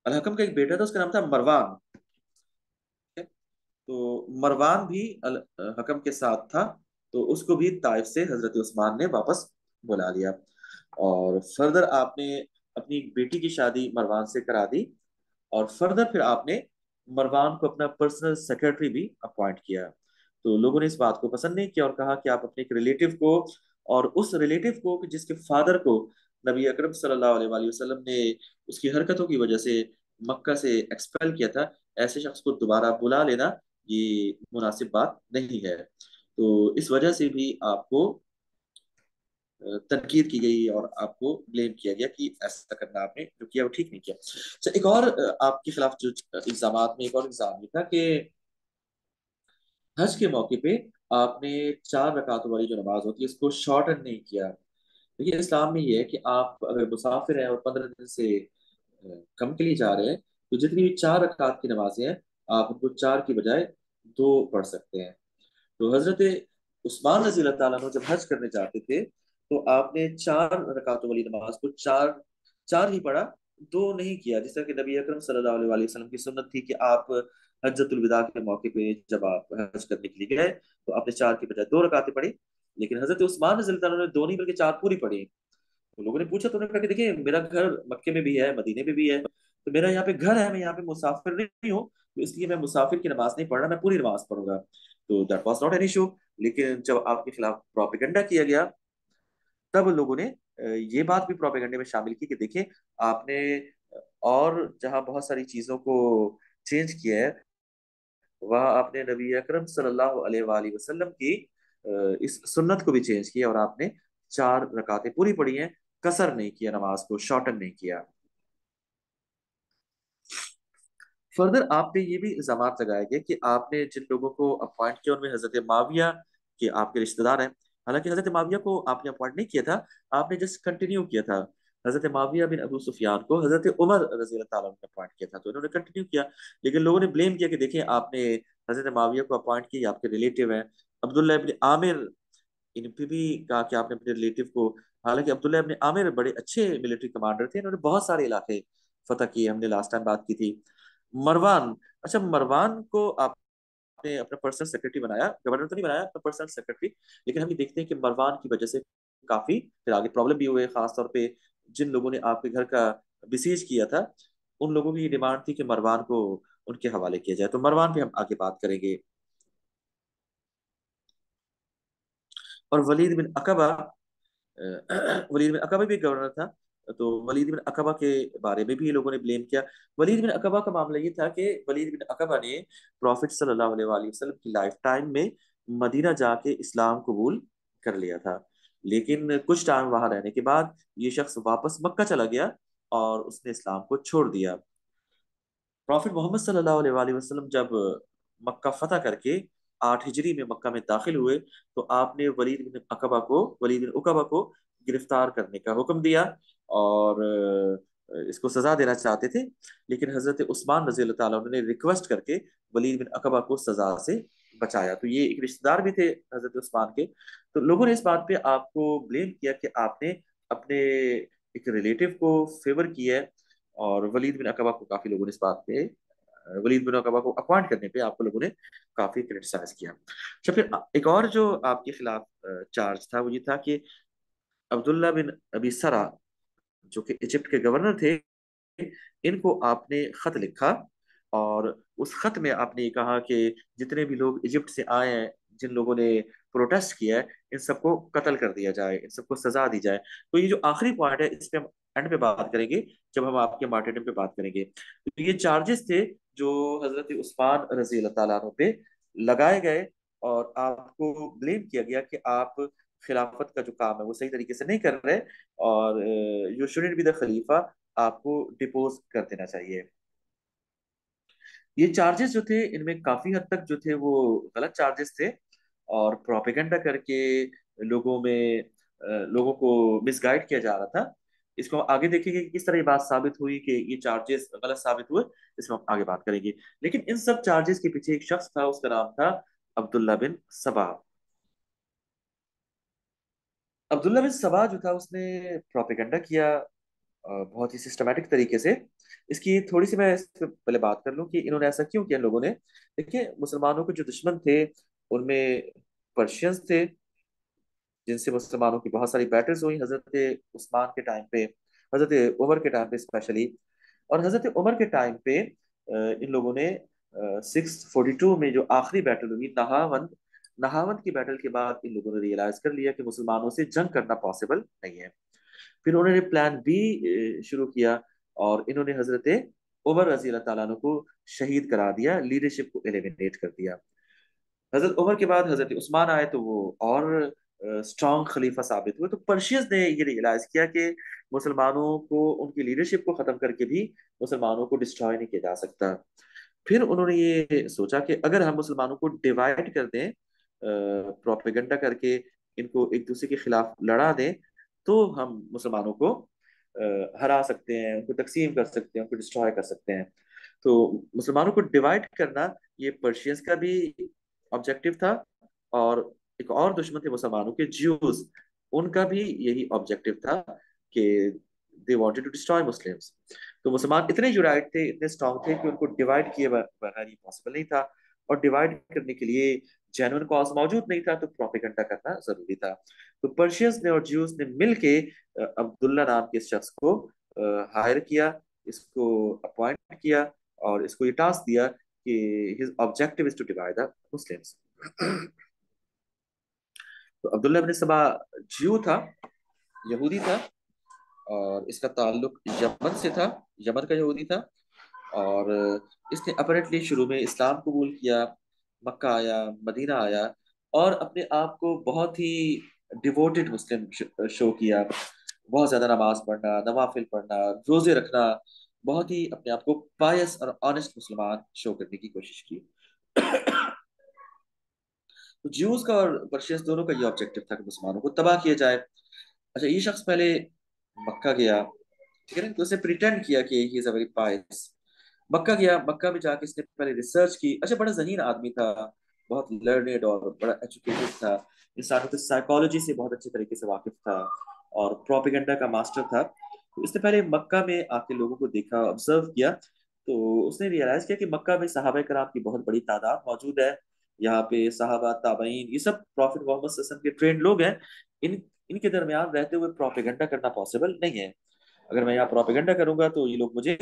Al Hakam का एक बेटा था, उसका नाम था मरवान। तो मरवान भी अल हकम के साथ था, तो उसको भी ताइफ से हजरत उस्मान ने वापस बुला लिया। और फर्दर आपने अपनी बेटी की शादी मरवान से करा दी, और फर्दर फिर आपने मरवान को अपना पर्सनल सेक्रेटरी भी अपॉइंट किया। तो लोगों ने इस बात को पसंद नहीं किया और कहा कि आप अपने एक रिलेटिव को, और उस रिलेटिव को कि जिसके फादर को नबी अकरम सल्लल्लाहु अलैहि वसल्लम ने उसकी हरकतों की वजह से मक्का से एक्सपेल किया था, ऐसे शख्स को दोबारा बुला लेना ये मुनासिब बात नहीं है। तो इस वजह से भी आपको तनकीद की गई और आपको ब्लेम किया गया कि ऐसा करना आपने जो किया वो ठीक नहीं किया। अच्छा, एक और आपके खिलाफ जो इल्जाम में एक और इल्जाम ये था कि हज के मौके पे आपने 4 रकातों वाली जो नमाज होती है उसको शॉर्टन नहीं किया। देखिए, इस्लाम में ये है कि आप अगर मुसाफिर हैं और 15 दिन से कम के लिए जा रहे हैं, तो जितनी भी 4 रकात की नमाजें हैं आप उनको 4 की बजाय 2 पढ़ सकते हैं। तो हजरत उस्मान रजी अल्लाह तआला अन्हु जब हज करने जाते थे, तो आपने 4 रकातों वाली नमाज को चार चार ही पढ़ा, 2 नहीं किया। जिस तरह कि नबी अकरम सल्लल्लाहु अलैहि वसल्लम की सुन्नत थी कि आप हज्जतुल विदा के मौके पे जब आप हज करने के लिए गए तो आपने 4 की बजाय 2 रकातें पढ़ी। लेकिन हजरत उस्मान रजी अल्लाह तआला अन्हु ने 2 नहीं बल्कि 4 पूरी पढ़ी। तो लोगों ने पूछा, तो उन्होंने कहा कि देखिए, मेरा घर मक्के में भी है, मदीने में भी है, तो मेरा यहाँ पे घर है, मैं यहाँ पे मुसाफिर नहीं हूँ, तो इसलिए मैं मुसाफिर की नमाज नहीं पढ़ रहा, मैं पूरी नमाज पढ़ूंगा। तो that was not an issue. लेकिन जब आपके खिलाफ प्रोपेगेंडा किया गया, तब लोगों ने ये बात भी प्रोपेगेंडे में शामिल की कि देखिए, आपने और जहाँ बहुत सारी चीजों को चेंज किया है, वहाँ आपने नबी अकरम सल्लल्लाहु अलैहि वसल्लम की इस सुन्नत को भी चेंज किया और आपने 4 रकातें पूरी पढ़ी हैं, कसर नहीं किया, नमाज को शॉर्टन नहीं किया। फर्दर आप पे ये भी इल्जाम लगाया गया कि आपने जिन लोगों को अपॉइंट किया उनमें हजरत माविया के आपके रिश्तेदार हैं। हालांकि हजरत माविया को आपने अपॉइंट नहीं किया था, आपने जस्ट कंटिन्यू किया था। हजरत माविया बिन अबू सुफियान को हजरत उमर रजी अल्लाह ताला ने अपॉइंट किया था, तो इन्होंने कंटिन्यू किया। लेकिन लोगों ने ब्लेम किया कि देखें, आपने हजरत माविया को अपॉइंट किया, आपके रिलेटिव हैं। अब्दुल्ला इब्न आमिर, इन पे भी कहा कि आपने अपने रिलेटिव को, हालांकि अब्दुल्ला इब्न आमिर बड़े अच्छे मिलिट्री कमांडर थे, इन्होंने बहुत सारे इलाके फतह किए, हमने लास्ट टाइम बात की थी। मरवान, अच्छा मरवान को आपने अपना पर्सनल सेक्रेटरी बनाया, गवर्नर तो नहीं बनाया, अपना पर्सनल सेक्रेटरी। लेकिन हम ये देखते हैं कि मरवान की वजह से काफी फिर आगे प्रॉब्लम भी हुए, खासतौर पे जिन लोगों ने आपके घर का बिसीज किया था, उन लोगों की डिमांड थी कि मरवान को उनके हवाले किया जाए, तो मरवान पे हम आगे बात करेंगे। और वलीद बिन अकबा, वलीद बिन अकबा भी गवर्नर था, तो वलीद बिन अकबा के बारे में भी ये लोगों ने ब्लेम किया। वलीद बिन अकबा का मामला ये था कि वलीद बिन अकबा ने प्रॉफिट सल्लल्लाहु अलैहि वसल्लम की लाइफ टाइम में मदीना जाके इस्लाम कबूल कर लिया था। लेकिन कुछ टाइम वहां रहने के बाद ये शख्स वापस मक्का चला गया और उसने इस्लाम को छोड़ दिया। प्रॉफिट मोहम्मद सल्लल्लाहु अलैहि वसल्लम जब मक्का फतह करके 8 हिजरी में मक्का में दाखिल हुए, तो आपने वलीद बिन उकबा को गिरफ्तार करने का हुक्म दिया और इसको सजा देना चाहते थे। लेकिन हजरत उस्मान रजी अल्लाह ताला ने रिक्वेस्ट करके वलीद बिन अकबा को सजा से बचाया, तो ये एक रिश्तेदार भी थे हजरत उस्मान के। तो लोगों ने इस बात पे आपको ब्लेम किया कि आपने अपने एक रिलेटिव को फेवर किया है, और वलीद बिन अकबा को काफी लोगों ने इस बात पे, वलीद बिन अकबा को अपॉइंट करने पे आपको लोगों ने काफी क्रिटिसाइज किया। अच्छा, फिर एक और जो आपके खिलाफ चार्ज था वो ये था कि अब्दुल्ला बिन अबी सरा, जो कि इजिप्ट के गवर्नर थे, इनको आपने खत लिखा और उस खत में आपने ये कहा कि जितने भी लोग इजिप्ट से आए हैं, जिन लोगों ने प्रोटेस्ट किया है, इन सबको कत्ल कर दिया जाए, इन सबको सजा दी जाए। तो ये जो आखिरी पॉइंट है, इस पे हम एंड पे बात करेंगे, जब हम आपके मार्टिरडम पे बात करेंगे। तो ये चार्जेस थे जो हजरत उस्मान रजी अल्लाह ताला अन्हु पे लगाए गए, और आपको ब्लेम किया गया कि आप खिलाफत का जो काम है वो सही तरीके से नहीं कर रहे, और यू शुडंट बी द खलीफा, आपको डिपोज कर देना चाहिए। ये चार्जेस जो थे इनमें काफी हद तक जो थे वो गलत चार्जेस थे, और प्रोपेगेंडा करके लोगों को मिसगाइड किया जा रहा था। इसको हम आगे देखेंगे कि किस तरह ये बात साबित हुई कि ये चार्जेस गलत साबित हुए, इसमें हम आगे बात करेंगे। लेकिन इन सब चार्जेस के पीछे एक शख्स था, उसका नाम था अब्दुल्ला बिन सबा। अब्दुल्ला बिन सबा जो था, उसने प्रोपेगेंडा किया बहुत ही सिस्टमैटिक तरीके से। इसकी थोड़ी सी मैं इस पे पहले बात कर लूं कि इन्होंने ऐसा क्यों किया। लोगों ने, देखिए, मुसलमानों के जो दुश्मन थे उनमें पर्शियंस थे, जिनसे मुसलमानों की बहुत सारी बैटल्स हुई हजरत उस्मान के टाइम पे, हजरत उमर के टाइम पे स्पेशली। और हजरत उमर के टाइम पे इन लोगों ने 642 में जो आखिरी बैटल हुई नहावंद, नहावंद की बैटल के बाद इन लोगों ने रियलाइज कर लिया कि मुसलमानों से जंग करना पॉसिबल नहीं है। फिर उन्होंने प्लान बी शुरू किया, और इन्होंने हजरत उमर रजी अल्लाह ताला अन्हु को शहीद करा दिया, लीडरशिप को एलिमिनेट कर दिया। हजरत उमर के बाद हजरत उस्मान आए, तो वो और स्ट्रांग खलीफा साबित हुए। तो पर्शियंस ने ये रियलाइज किया कि मुसलमानों को, उनकी लीडरशिप को खत्म करके भी मुसलमानों को डिस्ट्रॉय नहीं किया जा सकता। फिर उन्होंने ये सोचा कि अगर हम मुसलमानों को डिवाइड कर दें, प्रोपेगेंडा करके इनको एक दूसरे के खिलाफ लड़ा दें, तो हम मुसलमानों को हरा सकते हैं, उनको तकसीम कर सकते हैं, उनको डिस्ट्रॉय कर सकते हैं। तो मुसलमानों को डिवाइड करना ये पर्शियंस का भी ऑब्जेक्टिव था, और एक और दुश्मन थे मुसलमानों के, ज्यूज, उनका भी यही ऑब्जेक्टिव था कि they wanted to destroy Muslims. तो मुसलमान इतने यूनाइट थे, इतने स्ट्रांग थे कि उनको डिवाइड किए बगैर ये पॉसिबल नहीं था। और डिवाइड करने के लिए जेन्युइन कॉज मौजूद नहीं था, तो प्रोपेगेंडा करना जरूरी था। तो पर्शियंस ने और ज्यूज ने मिलके अब्दुल्ला नाम के इस शख्स को हायर किया, इसको अपॉइंट किया, और इसको ये टास्क दिया कि his objective is to divide the Muslims. तो अब्दुल्ला इब्न सबा ज्यू था, यहूदी था, और इसका ताल्लुक यमन से था, यमन का यहूदी था। और इसने अपरेंटली शुरू में इस्लाम कबूल किया, मक्का आया, मदीना आया, और अपने आप को बहुत ही डिवोटेड मुस्लिम शो किया। बहुत ज्यादा नमाज पढ़ना, नवाफिल पढ़ना, रोजे रखना, बहुत ही अपने आप को पायस और ऑनेस्ट मुसलमान शो करने की कोशिश की। तो ज्यूज का और पर्शियंस दोनों का ये ऑब्जेक्टिव था कि मुसलमानों को तबाह किया जाए। अच्छा, ये शख्स पहले मक्का गया, ठीक है ना, तो उसने प्रिटेंड किया कि ही इज अ वेरी पायस। मक्का गया, मक्का में जाके इसने पहले रिसर्च की। अच्छा, बड़ा जहीन आदमी था, बहुत लर्नेड और बड़ा एजुकेटेड था, इंसानों की साइकोलॉजी से बहुत अच्छे तरीके से वाकिफ था, और प्रोपेगेंडा का मास्टर था। तो इसने पहले मक्का में आके लोगों को देखा, ऑब्जर्व किया। तो उसने रियलाइज किया कि मक्का में सहाबा कराम की बहुत बड़ी तादाद मौजूद है। यहाँ पे सहाबा, ताबईन, ये सब प्रॉफिट मोहम्मद सल्लल्लाहु अलैहि वसल्लम के ट्रेंड लोग हैं। इन इनके दरमियान रहते हुए प्रोपेगेंडा करना पॉसिबल नहीं है। अगर मैं यहाँ प्रोपेगेंडा करूंगा तो ये लोग मुझे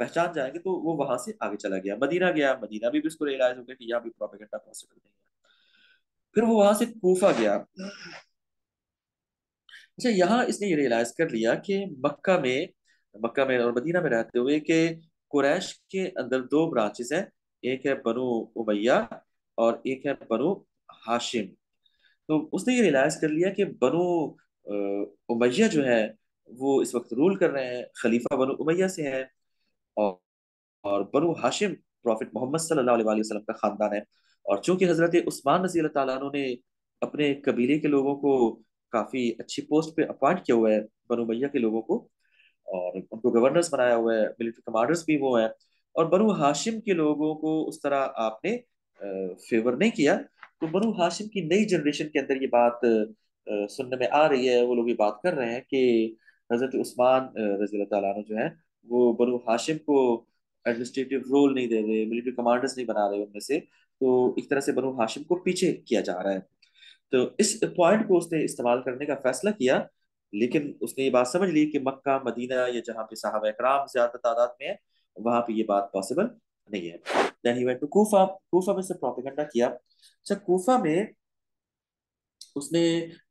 पहचान जाएंगे। तो वो वहां से आगे चला गया, मदीना गया, मदीना भी उसको रियलाइज हो गया कि यहाँ भी प्रोपेगेंडा पॉसिबल नहीं है। फिर वो वहां से कूफा गया। अच्छा, यहाँ इसने ये रियलाइज कर लिया कि मक्का में और मदीना में रहते हुए कि कुरैश के अंदर दो ब्रांचेस हैं। एक है बनु उमैया और एक है बनु हाशिम। तो उसने ये रियलाइज कर लिया कि बनु उमैया जो है वो इस वक्त रूल कर रहे हैं, खलीफा बनु उमैया से है। और बनु हाशिम प्रॉफिट मोहम्मद सल्लल्लाहु अलैहि वसल्लम का खानदान है। और चूंकि हजरत उस्मान रजी अल्लाह तआला अन्हु ने अपने कबीले के लोगों को काफी अच्छी पोस्ट पे अपॉइंट किया हुआ है, बनु उमैया के लोगों को, और उनको गवर्नर्स बनाया हुआ है, मिलिट्री कमांडर्स भी वो हैं। और बनु हाशिम के लोगों को उस तरह आपने फेवर नहीं किया। तो बनु हाशिम की नई जनरेशन के अंदर ये बात सुनने में आ रही है, वो लोग ये बात कर रहे हैं कि हजरत उस्मान रजी अल्लाह तआला अन्हु जो है वो बनु हाशिम को एडमिनिस्ट्रेटिव रोल नहीं दे रहे, मिलिट्री कमांडर्स नहीं बना रहे उनमें से। तो एक तरह से बनु हाशिम को पीछे किया जा रहा है। तो इस पॉइंट को उसने इस्तेमाल करने का फैसला किया। लेकिन उसने ये बात समझ ली कि मक्का, मदीना, या जहाँ पे साहबा कराम ज्यादा तादाद में है, वहां पे ये बात पॉसिबल नहीं है। Then he went to Kufa. Kufa में से प्रोपेगेंडा किया। अच्छा, कूफा में उसने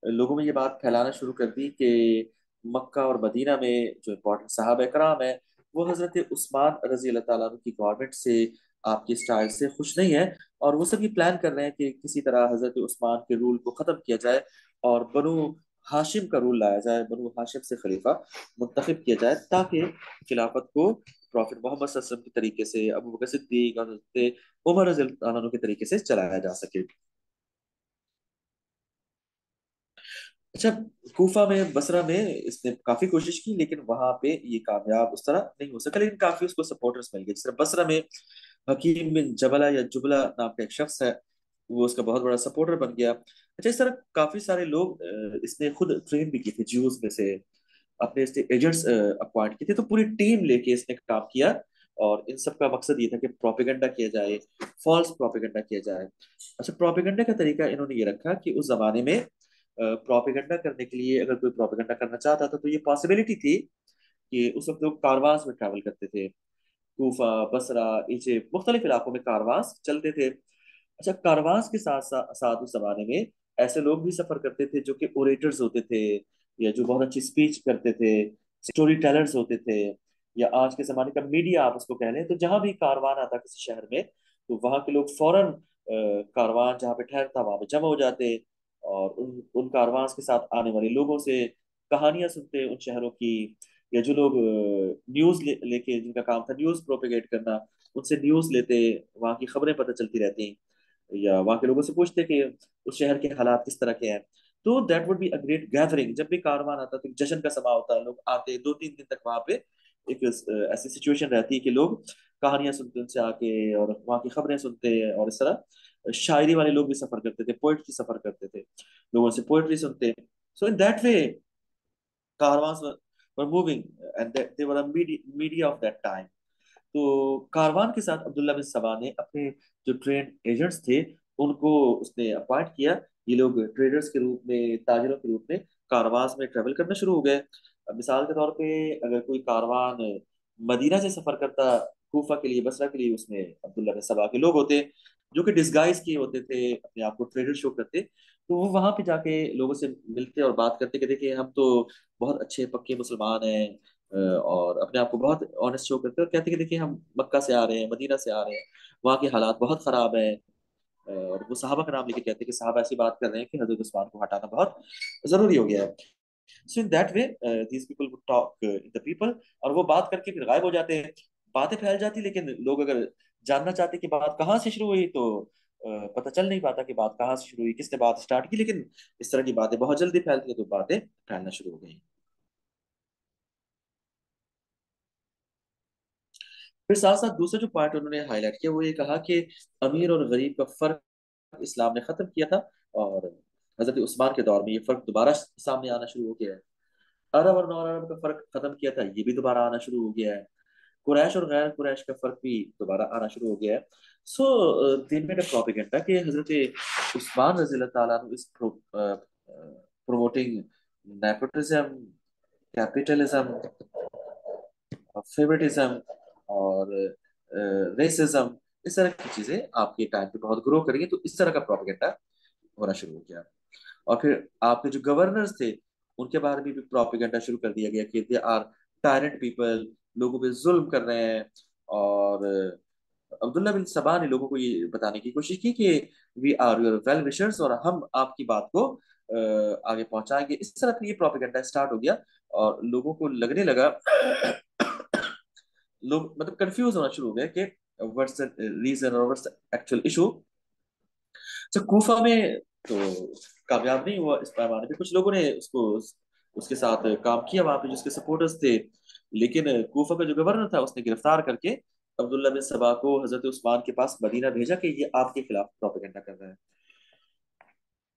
लोगों में ये बात फैलाना शुरू कर दी कि मक्का और मदीना में जो इम्पोर्टेंट साहब कराम है वो हजरत उस्मान रजी अल्लाह ताला अन्हु की गवर्नमेंट से, आपकी स्टाइल से खुश नहीं है। और वो सब ये प्लान कर रहे हैं कि किसी तरह हजरत उस्मान के रूल को खत्म किया जाए और बनु हाशिम का रूल लाया जाए, बनु हाशिम से खलीफा मुंतखब किया जाए, ताकि खिलाफत को प्रॉफिट मोहम्मद सल्लल्लाहु अलैहि वसल्लम के तरीके से, अबू बकर सिद्दीक और हजरत उमर रजी अल्लाह ताला अन्हु के तरीके से चलाया जा सके। अच्छा, कूफा में, बसरा में इसने काफी कोशिश की, लेकिन वहां पे ये कामयाब उस तरह नहीं हो सका। लेकिन काफी उसको सपोर्टर्स मिल गए। जिस तरह बसरा में हकीम बिन जबला या जुबला नाम का एक शख्स है, वो उसका बहुत बड़ा सपोर्टर बन गया। अच्छा, इस तरह काफी सारे लोग इसने खुद ट्रेन भी किए थे ज्यूज में से, अपने इसने एजेंट्स अपॉइंट किए थे। तो पूरी टीम लेके इसने काम किया। और इन सब का मकसद ये था कि प्रोपेगेंडा किया जाए, फॉल्स प्रोपेगेंडा किया जाए। अच्छा, प्रोपेगेंडा का तरीका इन्होंने ये रखा कि उस जमाने में प्रोपेगेंडा करने के लिए अगर कोई प्रोपेगेंडा करना चाहता था तो ये पॉसिबिलिटी थी कि उस वक्त लोग कारवांस में ट्रैवल करते थे। कूफा, बसरा, इजिप्ट, मुख्तलिफ इलाकों में कारवांस चलते थे। अच्छा, कारवांस के साथ साथ, साथ उस जमाने में ऐसे लोग भी सफर करते थे जो कि ओरेटर्स होते थे, या जो बहुत अच्छी स्पीच करते थे, स्टोरी टेलर्स होते थे, या आज के जमाने का मीडिया आप उसको कह लें। तो जहां भी कारवान आता किसी शहर में, तो वहां के लोग फौरन कारवान जहाँ पे ठहरता वहां पे जमा हो जाते, और उन कारवान के साथ आने वाले लोगों से कहानियां सुनते उन शहरों की। या जो लोग न्यूज लेके, जिनका काम था न्यूज प्रोपेगेट करना, उनसे न्यूज लेते, वहाँ की खबरें पता चलती रहती, या वहाँ के लोगों से पूछते कि उस शहर के हालात किस तरह के हैं। तो that would be a great gathering. जब भी कारवान आता तो एक जश्न का समा होता है, लोग आते 2-3 दिन तक वहां पे। एक ऐसी सिचुएशन रहती है कि लोग कहानियां सुनते उनसे आके, और वहाँ की खबरें सुनते हैं। और इस तरह शायरी वाले लोग भी सफर करते थे, पोइट्री सफर करते थे, लोगों से पोइट्री सुनते। So in that way caravans were moving, and they were a media of that time. तो कारवान के साथ अब्दुल्ला बिन सबा ने अपने जो ट्रेन एजेंट्स थे उनको उसने अपॉइंट किया। ये लोग ट्रेडर्स के रूप में, ताजिरों के रूप में कारवान में ट्रेवल करना शुरू हो गए। अब मिसाल के तौर पे अगर कोई कारवान मदीना से सफर करता कूफा के लिए, बसरा के लिए, उसमें अब्दुल्ला बिन सबा के लोग होते। जो कि डिस्गाइज किए होते थे, अपने आप को ट्रेडर शो करते। तो वो वहां पे जाके लोगों से मिलते और बात करते कि देखिए हम तो बहुत अच्छे पक्के मुसलमान हैं, और अपने आप को बहुत ऑनेस्ट शो करते हैं, और कहते हैं कि देखिए हम मक्का से आ रहे हैं, मदीना से आ रहे हैं, वहाँ के हालात बहुत खराब है। और वो सहाबा का नाम लेके कहते हैं कि साहब ऐसी बात कर रहे हैं कि हजरत उस्मान को हटाना बहुत जरूरी हो गया है। So in that way these people would talk in the people, और वो बात करके फिर गायब हो जाते हैं। बातें फैल जाती, लेकिन लोग अगर जानना चाहते कि बात कहाँ से शुरू हुई, तो पता चल नहीं पाता कि बात कहाँ से शुरू हुई, किसने बात स्टार्ट की। लेकिन इस तरह की बातें बहुत जल्दी फैलती है, तो बातें फैलना शुरू हो गई। फिर साथ साथ दूसरा जो पॉइंट उन्होंने हाईलाइट किया, वो ये कहा कि अमीर और गरीब का फर्क इस्लाम ने खत्म किया था, और हजरत उस्मान के दौर में ये फर्क दोबारा सामने आना शुरू हो गया है। अरब और नॉन अरब का फर्क खत्म किया था, ये भी दोबारा आना शुरू हो गया है। कुरैश और गैर कुरैश का फर्क भी दोबारा आना शुरू हो गया है। सो दे मेड अ प्रोपेगेंडा कि हजरत उस्मान रजी अल्लाह ताला अन्हु is promoting nepotism, capitalism, favouritism और रेसिज्म। इस तरह की चीजें आपके टाइम पे बहुत ग्रो करेंगी, तो इस तरह का प्रोपेगेंडा होना शुरू हो गया। और फिर आपके जो गवर्नर्स थे, उनके बारे में भी प्रोपेगेंडा शुरू कर दिया गया कि दे आर टायरेंट पीपल, लोगों पे जुल्म कर रहे हैं। और अब्दुल्ला बिन सबा ने लोगों को ये बताने की कोशिश की कि we are your well wishers, और हम आपकी बात को आगे पहुंचाएंगे। इस तरह से ये प्रोपेगेंडा स्टार्ट हो गया, और लोगों को लगने लगा, लोग मतलब कंफ्यूज होना शुरू हो गए कि व्हाट्स द रीजन और व्हाट्स द एक्चुअल इशू। तो कूफा में तो कामयाब नहीं हुआ इस पैमाने पे, कुछ लोगों ने उसको उसके साथ काम किया वहां पे, जिसके सपोर्टर्स थे। लेकिन कूफा का जो गवर्नर था, उसने गिरफ्तार करके अब्दुल्ला बिन सबा को हजरत उस्मान के पास मदीना भेजा कि ये आपके खिलाफ प्रोपेगेंडा कर रहा है।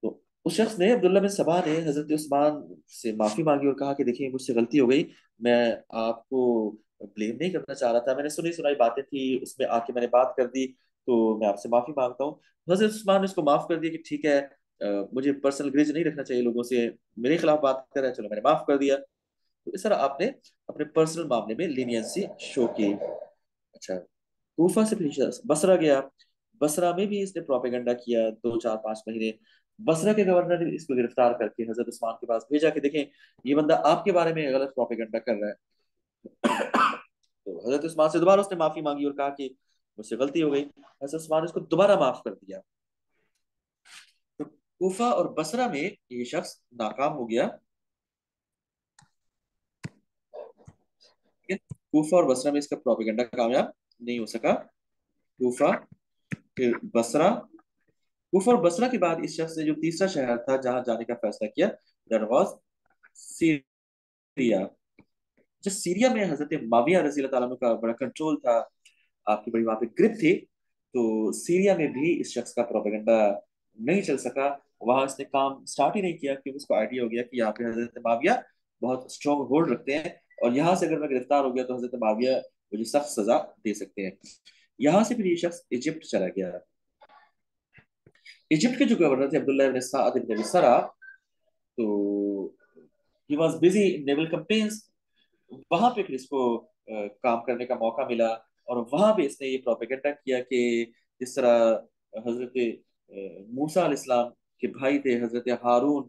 तो उस शख्स ने, अब्दुल्ला बिन सबा ने, हजरत उस्मान से माफी मांगी और कहा कि देखिए मुझसे गलती हो गई, मैं आपको ब्लेम नहीं करना चाह रहा था, मैंने सुनी सुनाई बातें थी, उसमें आके मैंने बात कर दी, तो मैं आपसे माफी मांगता हूँ। हजरत उस्मान ने उसको माफ कर दिया कि ठीक है, मुझे पर्सनल ग्रिज नहीं रखना चाहिए लोगों से, मेरे खिलाफ बात कर रहे हैं, चलो मैंने माफ कर दिया। तो इस तरह आपने अपने पर्सनल मामले में लीनियंसी शो की। अच्छा, कूफा से फिर बसरा गया। बसरा में भी इसने प्रोपेगेंडा किया 2 4 5 महीने। बसरा के गवर्नर ने इसको गिरफ्तार करके हजरत उस्मान के पास भेजा कि देखें, ये बंदा आपके बारे में गलत प्रोपेगेंडा कर रहा है। तो हजरत उस्मान से दोबारा उसने माफी मांगी और कहा कि मुझसे गलती हो गई। हजरत उस्मान ने उसको दोबारा माफ कर दिया। तो कूफा और बसरा में ये शख्स नाकाम हो गया। ठीक है, कूफा और बसरा में इसका प्रोपेगेंडा कामयाब नहीं हो सका। कूफा, फिर बसरा। कूफा और बसरा के बाद इस शख्स ने जो तीसरा शहर था जहां जाने का फैसला किया, दैट वाज सीरिया। जो सीरिया में हजरत माविया रजी अल्लाह तआला का बड़ा कंट्रोल था, आपकी बड़ी वहां पे ग्रिप थी। तो सीरिया में भी इस शख्स का प्रोपेगेंडा नहीं चल सका। वहां इसने काम स्टार्ट ही नहीं किया, क्योंकि उसको आइडिया हो गया कि यहाँ पे हजरत माविया बहुत स्ट्रॉन्ग होल्ड रखते हैं, और यहाँ से अगर मैं गिरफ्तार हो गया तो हजरत माविया मुझे सख्त सजा दे सकते हैं। यहाँ से फिर ये शख्स इजिप्ट चला गया। इजिप्ट के जो गवर्नर थे, अब्दुल्ला इब्न साद इब्न अबी सरा, तो he was busy in naval campaigns. वहां पे फिर इसको काम करने का मौका मिला, और वहां पे इसने ये प्रोपेगेंडा किया कि जिस तरह हजरत मूसा अलैहिस्सलाम के भाई थे हजरत हारून,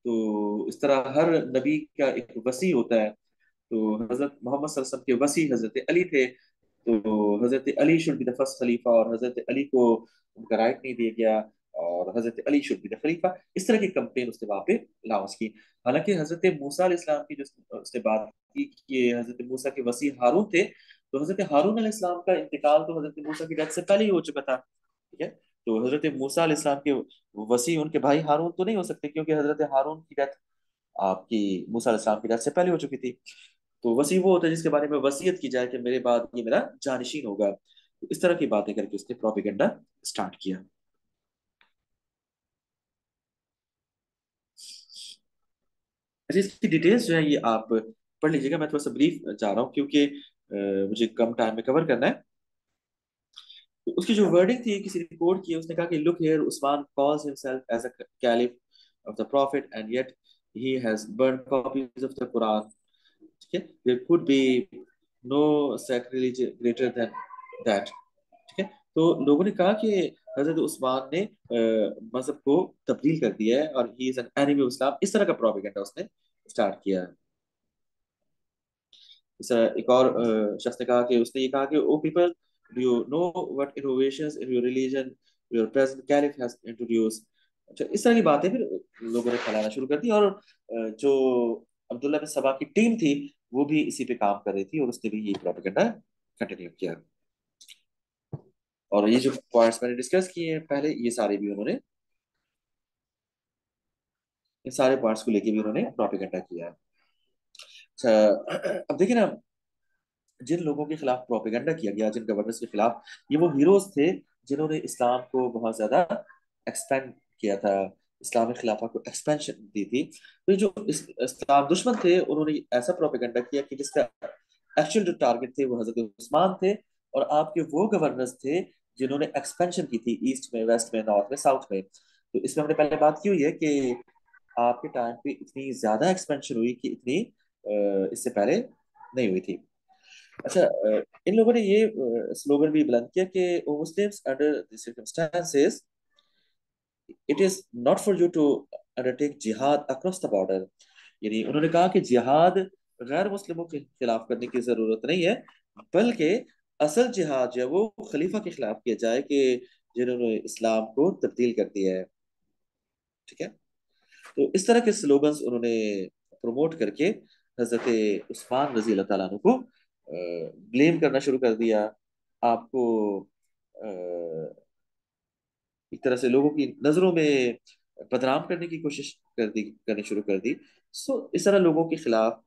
तो इस तरह हर नबी का एक वसी होता है। तो हजरत मोहम्मद सल्लल्लाहु अलैहि वसल्लम के वसी हजरत अली थे। तो हजरत Ali should be the first खलीफा, और हजरत अली को उनका राइट नहीं दिया गया, और हजरत अली शुड बी द खलीफा। इस तरह की कंपेन उसने वहां पे लॉन्च की। हालांकि हजरत मूसा अलैहिस्सलाम की जो उसने बात की कि ये हजरत मूसा के वसी हारून थे, तो हजरत हारून अलैहिस्सलाम का इंतकाल तो हजरत मूसा की डेथ से पहले ही हो चुका था। ठीक है, तो हजरत मूसा अलैहिस्सलाम के वसी उनके भाई हारून तो नहीं हो सकते, क्योंकि हजरत हारून की डेथ आपकी मूसा अलैहिस्सलाम की डेथ से पहले हो चुकी थी। तो वसी वो होता है जिसके बारे में वसीयत की जाए कि मेरे बाद ये मेरा जानशीन होगा। तो इस तरह की बातें करके उसने प्रोपेगेंडा स्टार्ट किया। अच्छा, इसकी डिटेल्स जो है ये आप पढ़ लीजिएगा, मैं थोड़ा सा ब्रीफ जा रहा हूँ, क्योंकि मुझे कम टाइम में कवर करना है। तो उसकी जो वर्डिंग थी, किसी रिपोर्ट की, उसने कहा कि look here, Usman calls himself as a caliph of the prophet, and yet he has burn copies of the Quran. ठीक है, there could be no sacrilege greater than that. ठीक है, तो लोगों ने कहा कि हजरत उस्मान ने मजहब को तब्दील कर दिया है और he is an enemy of Islam, इस तरह का प्रोपेगेंडा उसने स्टार्ट किया है। इस एक और शख्स ने कहा कि उसने ये कहा कि O people, do you know what innovations in your religion your present caliph has introduce. अच्छा, इस तरह की बातें फिर लोगों ने फैलाना शुरू कर दी, और जो अब्दुल्ला बिन सबा की टीम थी वो भी इसी पे काम कर रही थी, और उसने भी ये प्रोपेगेंडा कंटिन्यू किया। और ये जो पॉइंट्स मैंने डिस्कस किए हैं पहले, ये सारे भी उन्होंने, इन सारे पॉइंट्स को लेके भी उन्होंने प्रोपेगेंडा किया है। अच्छा, अब देखिए ना, जिन लोगों के खिलाफ प्रोपेगेंडा किया गया, जिन गवर्नर्स के खिलाफ, ये वो हीरोज थे जिन्होंने इस्लाम को बहुत ज्यादा एक्सपेंड किया था, इस्लामिक खिलाफत को एक्सपेंशन दी थी। तो ये जो इस्लाम दुश्मन थे, उन्होंने ऐसा प्रोपेगेंडा किया कि जिसका एक्चुअल जो टारगेट थे वो हजरत उस्मान थे, और आपके वो गवर्नर्स थे जिन्होंने एक्सपेंशन की थी ईस्ट में, वेस्ट में, नॉर्थ में, साउथ में। तो इसमें हमने पहले बात की हुई है कि आपके टाइम पे इतनी ज्यादा एक्सपेंशन हुई कि इतनी इससे पहले नहीं हुई थी। अच्छा, इन लोगों ने ये स्लोगन भी बुलंद किया कि Muslims under the circumstances it is not for you to undertake जिहाद अक्रॉस द बॉर्डर। यानी उन्होंने कहा कि जिहाद गैर मुस्लिमों के खिलाफ करने की जरूरत नहीं है, बल्कि असल जिहाद जो है वो खलीफा के खिलाफ किया जाए कि जिन्होंने इस्लाम को तब्दील कर दिया है। ठीक है, तो इस तरह के स्लोगन्स उन्होंने प्रमोट करके हजरत उस्मान रजी अल्लाह तआला अन्हु को ब्लेम करना शुरू कर दिया। आपको एक तरह से लोगों की नजरों में बदनाम करने की कोशिश करनी शुरू कर दी। सो इस तरह लोगों के खिलाफ,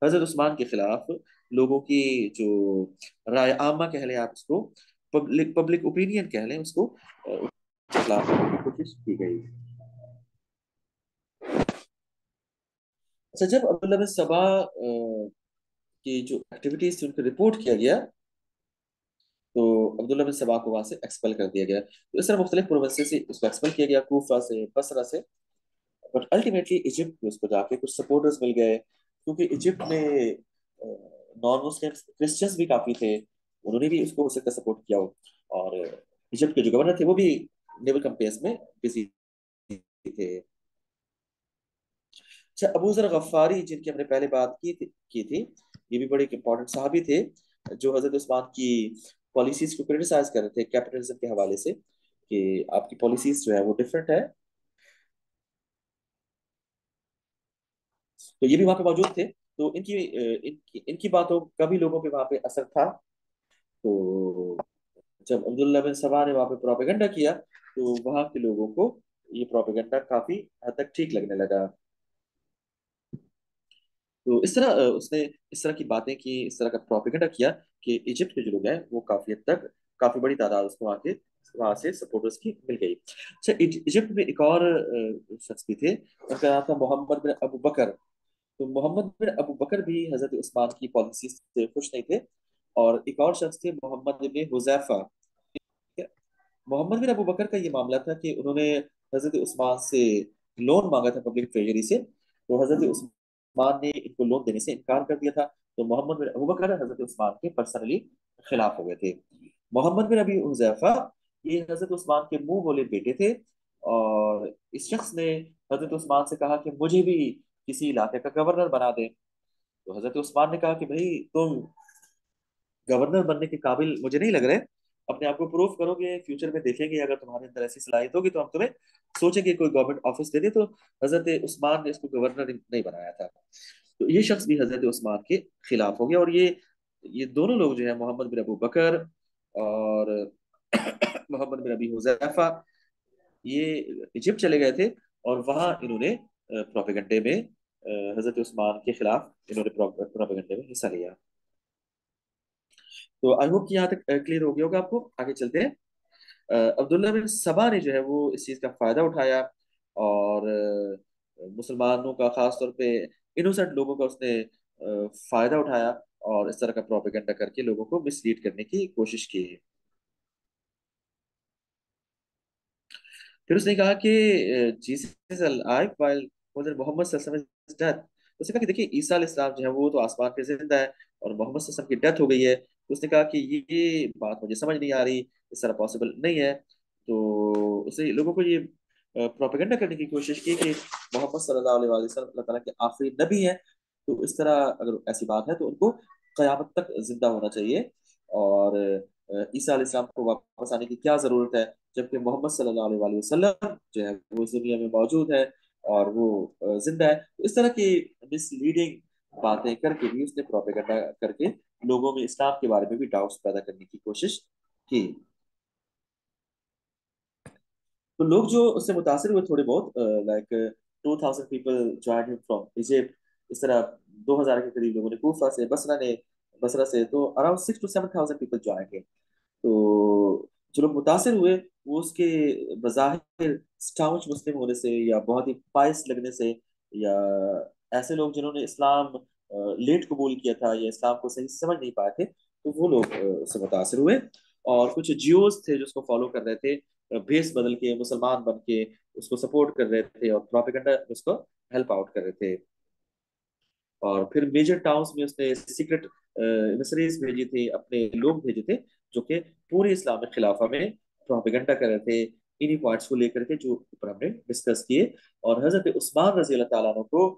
हजरत उस्मान के खिलाफ लोगों की जो राय आमा कह लें आप उसको, पब्लिक पब्लिक ओपिनियन कह लें उसको, उसके खिलाफ करने की कोशिश की गई। अच्छा, जब अब्दुल्ला बिन सबा की जो एक्टिविटीज थी उनको रिपोर्ट किया गया, तो अब्दुल्ला बिन सबा को वहां से एक्सपेल कर दिया गया। तो इस तरह मुख्तलिफ प्रोविंसेस से उसको एक्सपेल किया गया, कूफा से, बसरा से। बट अल्टीमेटली इजिप्ट में उसको जाके कुछ सपोर्टर्स मिल गए, क्योंकि इजिप्ट में नॉन मुस्लिम क्रिश्चियंस भी काफी थे, उन्होंने भी उसको हो सकता सपोर्ट किया हो। और इजिप्ट के जो गवर्नर थे वो भी नेवल कंपेयर्स में बिजी थे। अच्छा, अबू जर गफ्फारी जिनकी हमने पहले बात की थी, ये भी बड़े इंपॉर्टेंट साहबी थे, जो हजरत उस्मान की पॉलिसीज को क्रिटिसाइज कर रहे थे कैपिटलिज्म के हवाले से, कि आपकी पॉलिसीज जो है वो डिफरेंट है। तो ये भी वहां पे मौजूद थे, तो इनकी बातों का भी लोगों पे वहां पे असर था। तो जब अब्दुल्ला बिन सबा ने वहां पे प्रोपेगेंडा किया, तो वहां के लोगों को ये प्रोपेगेंडा काफी हद तक ठीक लगने लगा। तो इस तरह उसने इस तरह की बातें की, इस तरह का प्रोपेगेंडा किया कि इजिप्ट के जो लोग हैं वो काफी हद तक, काफी बड़ी तादाद उसको वहां से सपोर्टर्स की मिल गई। अच्छा, इजिप्ट में एक और शख्स भी थे, उनका नाम था मोहम्मद बिन अबू बकर। तो मोहम्मद बिन अबू बकर भी हजरत उस्मान की पॉलिसी से खुश नहीं थे। और एक और शख्स थे मोहम्मद बिन हुजैफा। मोहम्मद बिन अबू बकर का ये मामला था कि उन्होंने हजरत उस्मान से लोन मांगा था पब्लिक ट्रेजरी से, तो हजरत उस्मान ने इनको लोन देने से इनकार कर दिया था। तो मोहम्मद बिन अबू बकर हजरत उस्मान के पर्सनली खिलाफ हो गए थे। मोहम्मद बिन अबी हुजैफा ये हजरत उस्मान के मुंह बोले बेटे थे, और इस शख्स ने हजरत उस्मान से कहा कि मुझे भी किसी इलाके का गवर्नर बना दे। तो हजरत उस्मान ने कहा कि भाई, तुम गवर्नर बनने के काबिल मुझे नहीं लग रहे, अपने आप को प्रूव करोगे, फ्यूचर में देखेंगे, अगर तुम्हारे अंदर ऐसी सलाहियत होगी तो हम तुम्हें सोचेंगे कोई गवर्नमेंट ऑफिस दे दे। तो हजरत उस्मान ने इसको गवर्नर नहीं बनाया था। तो ये शख्स भी हजरत उस्मान के खिलाफ हो गया, और ये दोनों लोग जो है, मोहम्मद बिन अबू बकर और मोहम्मद बिन अबी हुजैफा, ये इजिप्ट चले गए थे, और वहां इन्होंने प्रोपेगेंडे में हजरत उस्मान के खिलाफ इन्होंने प्रोपेगेंडे में हिस्सा लिया। तो आई होप कि यहाँ तक क्लियर हो गया होगा आपको। आगे चलते हैं। अब्दुल्ला बिन सबा ने जो है वो इस चीज का फायदा उठाया, और मुसलमानों का, खास तौर पे इनोसेंट लोगों का उसने फायदा उठाया, और इस तरह का प्रोपेगेंडा करके लोगों को मिसलीड करने की कोशिश की। फिर उसने कहा कि Jesus is alive while Mohammad सल्लल्लाहु अलैहि वसल्लम इज डेड। उसने कहा कि देखिए, ईसा अलैहिस्सलाम जो है वो तो आसमान पे जिंदा है, और मोहम्मद सल्लल्लाहु अलैहि वसल्लम की डेथ हो गई है। तो उसने कहा कि ये बात मुझे समझ नहीं आ रही, इस तरह पॉसिबल नहीं है। तो उससे लोगों को ये प्रोपेगेंडा करने की कोशिश की कि मोहम्मद सल्लल्लाहु अलैहि वसल्लम अल्लाह ताला के आखिरी नबी हैं। तो इस तरह अगर ऐसी बात है तो उनको क़यामत तक जिंदा होना चाहिए। और ईसा अलैहिस्सलाम को वापस आने की क्या जरूरत है, जबकि मोहम्मद सल्लल्लाहु अलैहि वसल्लम जो है वो इस दुनिया में मौजूद है और वो जिंदा है। तो इस तरह की मिसलीडिंग बातें करके भी उसने प्रोपेगेंडा करके लोगों में इस्लाम के बारे में भी डाउट्स पैदा करने की कोशिश की। तो लोग जो उससे मुतासिर हुए थोड़े बहुत, like 2000 people join from Egypt, इस तरह 2000 के करीब लोगों ने कूफा से, बसरा से, तो अराउंड 6 to 7,000 पीपल ज्वाइन किए। तो जो लोग मुतासिर हुए वो उसके बज़ाहिर स्टाउच मुस्लिम होने से या बहुत ही पायस लगने से, या ऐसे लोग जिन्होंने इस्लाम लेट कबूल किया था या इस्लाम को सही से समझ नहीं पाए थे, तो वो लोग उससे मुतासिर हुए। और कुछ जियोस थे जो उसको फॉलो कर रहे थे, भेस बदल के मुसलमान बन के उसको सपोर्ट कर रहे थे और प्रोपेगेंडा उसको हेल्प आउट कर रहे थे। और फिर मेजर टाउन्स में उसने सीक्रेट मिशनरीज भेजी थी, अपने लोग भेजे थे जो कि पूरे इस्लामिक खिलाफा में प्रोपेगेंडा कर रहे थे, इन्हीं पॉइंट्स को लेकर के जो ऊपर हमने डिस्कस किए। और हजरत उस्मान रजी अल्लाह ताला अन्हु को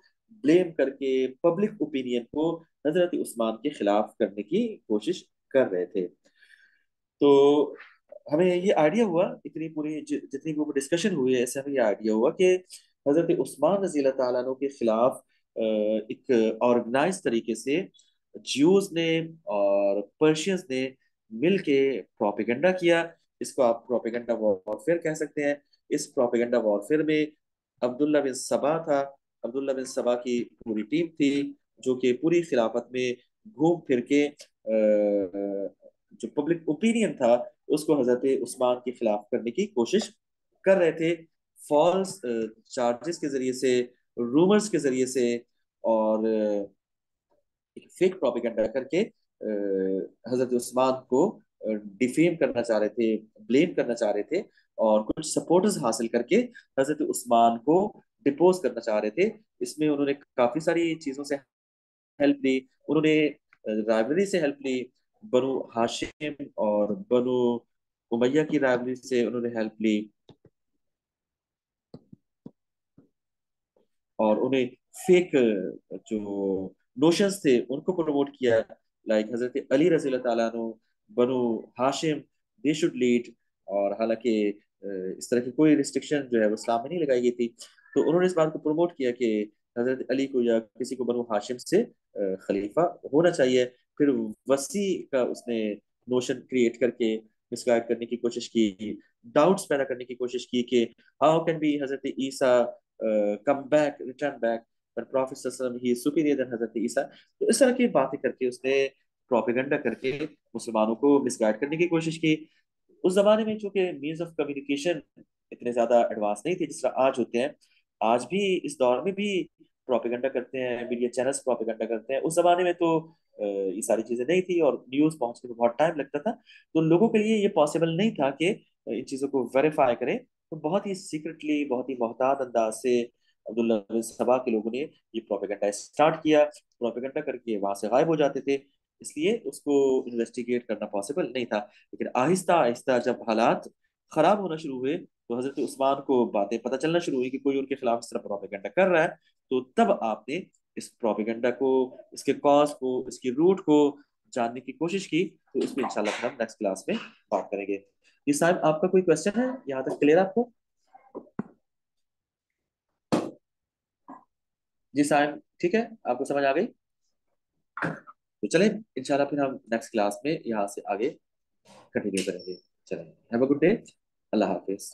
ब्लेम करके पब्लिक ओपिनियन को हजरत उस्मान के खिलाफ करने की कोशिश कर रहे थे। तो हमें ये आइडिया हुआ, इतनी पूरी जितनी भी डिस्कशन हुई है, इससे हमें ये आइडिया हुआ कि हजरत उस्मान रजी अल्लाह ताला अन्हु के खिलाफ एक ऑर्गेनाइज तरीके से ज्यूज ने और पर्शियंस ने मिल के प्रोपेगेंडा किया। इसको आप प्रोपेगेंडा वॉरफेयर कह सकते हैं। इस प्रोपेगेंडा वॉरफेयर में अब्दुल्ला बिन सबा था, अब्दुल्ला बिन सबा की पूरी टीम थी, जो कि पूरी खिलाफत में घूम फिर के जो पब्लिक ओपिनियन था उसको हजरत उस्मान के खिलाफ करने की कोशिश कर रहे थे, फॉल्स चार्जेस के जरिए से, रूमर्स के जरिए से, और एक फेक प्रोपेगेंडा करके हजरत उस्मान को डिफेम करना चाह रहे थे, ब्लेम करना चाह रहे थे, और कुछ सपोर्टर्स हासिल करके हजरत उस्मान को डिपोज करना चाह रहे थे। इसमें उन्होंने काफी सारी चीजों से हेल्प ली। उन्होंने राइवलरी से हेल्प ली, बनु हाशिम और बनु उमैया की राइवलरी से उन्होंने हेल्प ली, और उन्हें फेक जो नोशंस थे उनको प्रमोट किया, लाइक हजरत अली रजी अल्लाह ताला अन्हु, बनु हाशिम, दे शुड लीड। और हालांकि इस तरह की कोई रिस्ट्रिक्शन जो है वो इस्लाम में नहीं लगाई गई थी, तो उन्होंने इस बात को प्रमोट किया कि हजरत अली को या किसी को बनु हाशिम से खलीफा होना चाहिए। फिर वसी का उसने नोशन क्रिएट करके मिसगाइड करने की कोशिश की, डाउट्स पैदा करने की कोशिश की कि how can be Hazrat Isa come back, return back, but Prophet sallallahu he is superior than Hazrat ईसा। तो इस तरह की बातें करके उसने प्रोपेगेंडा करके मुसलमानों को मिसगाइड करने की कोशिश की। उस जमाने में चूंकि मीन्स ऑफ कम्युनिकेशन इतने ज्यादा एडवांस नहीं थे जिस तरह आज होते हैं, आज भी इस दौर में भी प्रोपेगेंडा करते हैं, मीडिया चैनल्स प्रोपेगेंडा करते हैं। उस जमाने में तो ये सारी चीजें नहीं थी और न्यूज पहुंचने में बहुत टाइम लगता था, तो लोगों के लिए ये पॉसिबल नहीं था कि इन चीजों को वेरीफाई करें। तो बहुत ही सीक्रेटली, बहुत ही मोहतात अंदाज से अब्दुल्ला बिन सबा के लोगों ने ये प्रोपेगेंडा स्टार्ट किया। प्रोपेगेंडा करके वहां से गायब हो जाते थे, इसलिए उसको इन्वेस्टिगेट करना पॉसिबल नहीं था। लेकिन आहिस्ता आहिस्ता जब हालात खराब होना शुरू हुए, तो हजरत उस्मान को बातें पता चलना शुरू हुई कि कोई उनके खिलाफ इस तरह प्रोपेगेंडा कर रहा है। तो तब आपने इस प्रोपेगेंडा को, इसके कॉज को, इसकी रूट को जानने की कोशिश की। तो इसमें इंशाल्लाह फिर हम नेक्स्ट क्लास में बात करेंगे। जी साहब, आपका कोई क्वेश्चन है यहाँ तक क्लियर आपको? जी साहब, ठीक है, आपको समझ आ गई? तो चले इंशाल्लाह फिर हम नेक्स्ट क्लास में यहाँ से आगे कंटिन्यू करेंगे। चलें, have a good day. Allah Hafiz.